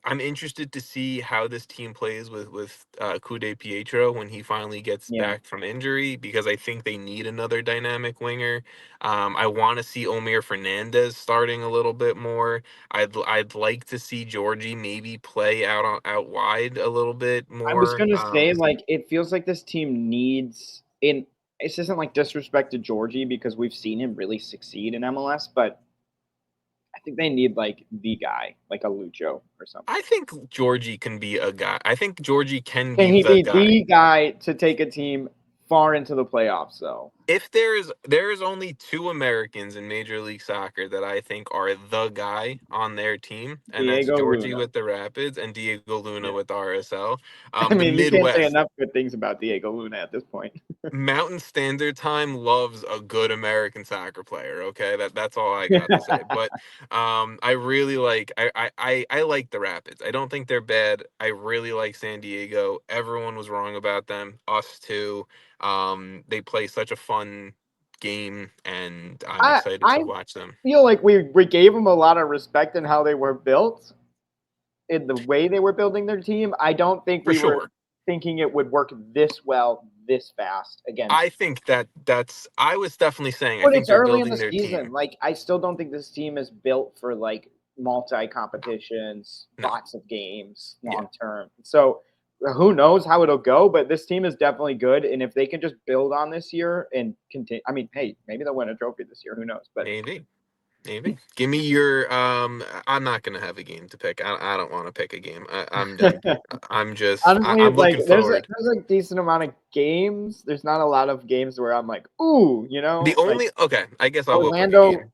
S1: I'm interested to see how this team plays with Kude Pietro when he finally gets
S2: Yeah.
S1: back from injury, because I think they need another dynamic winger. I want to see Omir Fernandez starting a little bit more. I'd like to see Georgie maybe play out wide a little bit
S2: I was
S1: more.
S2: going to say, like, it feels like this team needs in. This isn't like disrespect to Georgie because we've seen him really succeed in MLS, but I think they need like the guy, like a Lucho or something.
S1: I think Georgie can be a guy. I think Georgie can be
S2: Can he
S1: the
S2: be
S1: guy.
S2: the guy to take a team far into the playoffs, though?
S1: If there's only two Americans in Major League Soccer that I think are the guy on their team, and that's
S2: Diego
S1: Georgie
S2: Luna.
S1: with the Rapids and Diego Luna
S2: Yeah.
S1: with RSL.
S2: I
S1: The
S2: mean, you can't say
S1: Midwest,
S2: enough good things about Diego Luna at this point.
S1: Mountain Standard Time loves a good American soccer player. Okay, that's all I got to say. But I really like I like the Rapids. I don't think they're bad. I really like San Diego. Everyone was wrong about them. Us too. They play such a fun game, and I'm excited
S2: I
S1: to watch them.
S2: feel like we gave them a lot of respect in how they were built, in the way they were building their team. I don't think
S1: For
S2: we were
S1: sure.
S2: thinking it would work this well, this fast
S1: I
S2: against.
S1: think that's I was definitely saying I
S2: But
S1: think
S2: it's
S1: they're
S2: early in the
S1: building their
S2: season.
S1: team.
S2: Like, I still don't think this team is built for like multi
S1: No,
S2: competitions,
S1: no.
S2: lots of games,
S1: Yeah.
S2: long term. So who knows how it'll go? But this team is definitely good, and if they can just build on this year and continue, I mean, hey, maybe they'll win a trophy this year. Who knows? But
S1: Maybe. Maybe. Give me your I'm not gonna have a game to pick. I don't want to pick a game.
S2: honestly,
S1: I'm
S2: like
S1: looking forward.
S2: there's a decent amount of games. There's not a lot of games where I'm like, ooh,
S1: The
S2: like
S1: only okay, I guess I will pick a
S2: Orlando.
S1: game.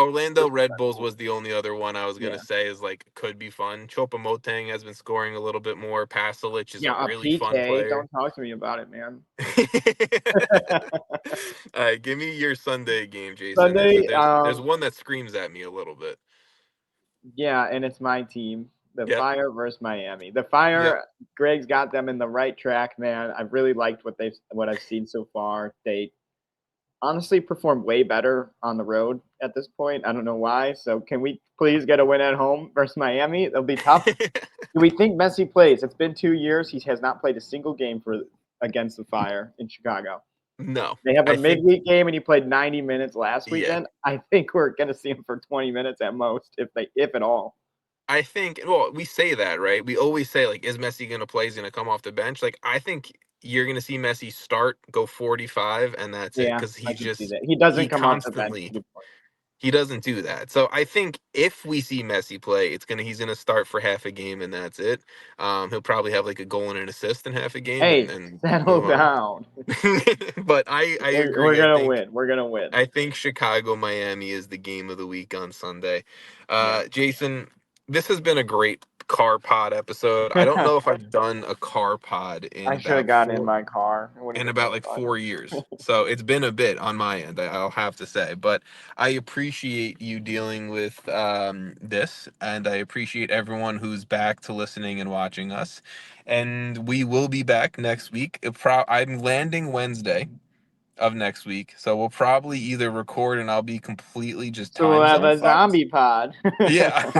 S1: Orlando Red Bulls was the only other one I was gonna
S2: Yeah,
S1: say is like could be fun. Choupo-Moting has been scoring a little bit more. Pasalic is a
S2: yeah, a
S1: really fun
S2: PK.
S1: player.
S2: Don't talk to me about it, man.
S1: All right, give me your Sunday game, Jason.
S2: Sunday,
S1: There's one that screams at me a little bit.
S2: yeah, and it's my team, the
S1: Yep.
S2: Fire versus Miami. The
S1: Yep.
S2: Fire, Greg's got them in the right track, man. I've really liked what I've seen so far. They honestly perform way better on the road at this point. I don't know why. So can we please get a win at home versus Miami? It'll be tough. Do we think Messi plays? It's been 2 years. He has not played a single game for against the Fire in Chicago.
S1: No.
S2: They have a
S1: I think
S2: midweek game, and he played 90 minutes last
S1: yeah.
S2: weekend. I think we're going to see him for 20 minutes at most, if at all.
S1: I think, well, we say that, right? We always say, like, is Messi going to play? He's going to come off the bench. Like, I think you're going to see Messi start, go 45, and that's it.
S2: Yeah,
S1: Because
S2: I can see that. He doesn't
S1: he
S2: come off the bench.
S1: constantly, he doesn't do that. So I think if we see Messi play, he's going to start for half a game, and that's it. He'll probably have like a goal and an assist in half a game
S2: Hey,
S1: and
S2: settle
S1: move on.
S2: down.
S1: But I
S2: We're
S1: agree.
S2: gonna win. We're gonna win.
S1: I think Chicago Miami is the game of the week on Sunday.
S2: Yeah.
S1: Jason, this has been a great car pod episode. I don't know if I've done a car pod
S2: I should have gotten in my car. It would have
S1: in
S2: been
S1: about
S2: more
S1: like
S2: fun.
S1: 4 years. So it's been a bit on my end, I'll have to say. But I appreciate you dealing with this, and I appreciate everyone who's back to listening and watching us. And we will be back next week. I'm landing Wednesday of next week. So we'll probably either record and I'll be completely just
S2: So we'll
S1: time
S2: have
S1: zone
S2: a
S1: fucked.
S2: zombie pod.
S1: Yeah,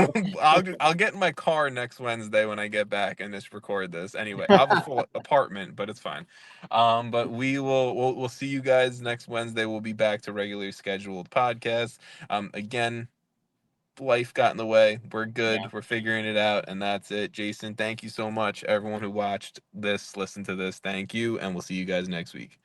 S1: I'll get in my car next Wednesday when I get back and just record this. Anyway, I have a full apartment, but it's fine. But we'll see you guys next Wednesday. We'll be back to regularly scheduled podcasts. Again, life got in the way. We're
S2: Yeah.
S1: good. We're figuring it out, and that's it. Jason, thank you so much. Everyone who watched this, listened to this, thank you, and we'll see you guys next week.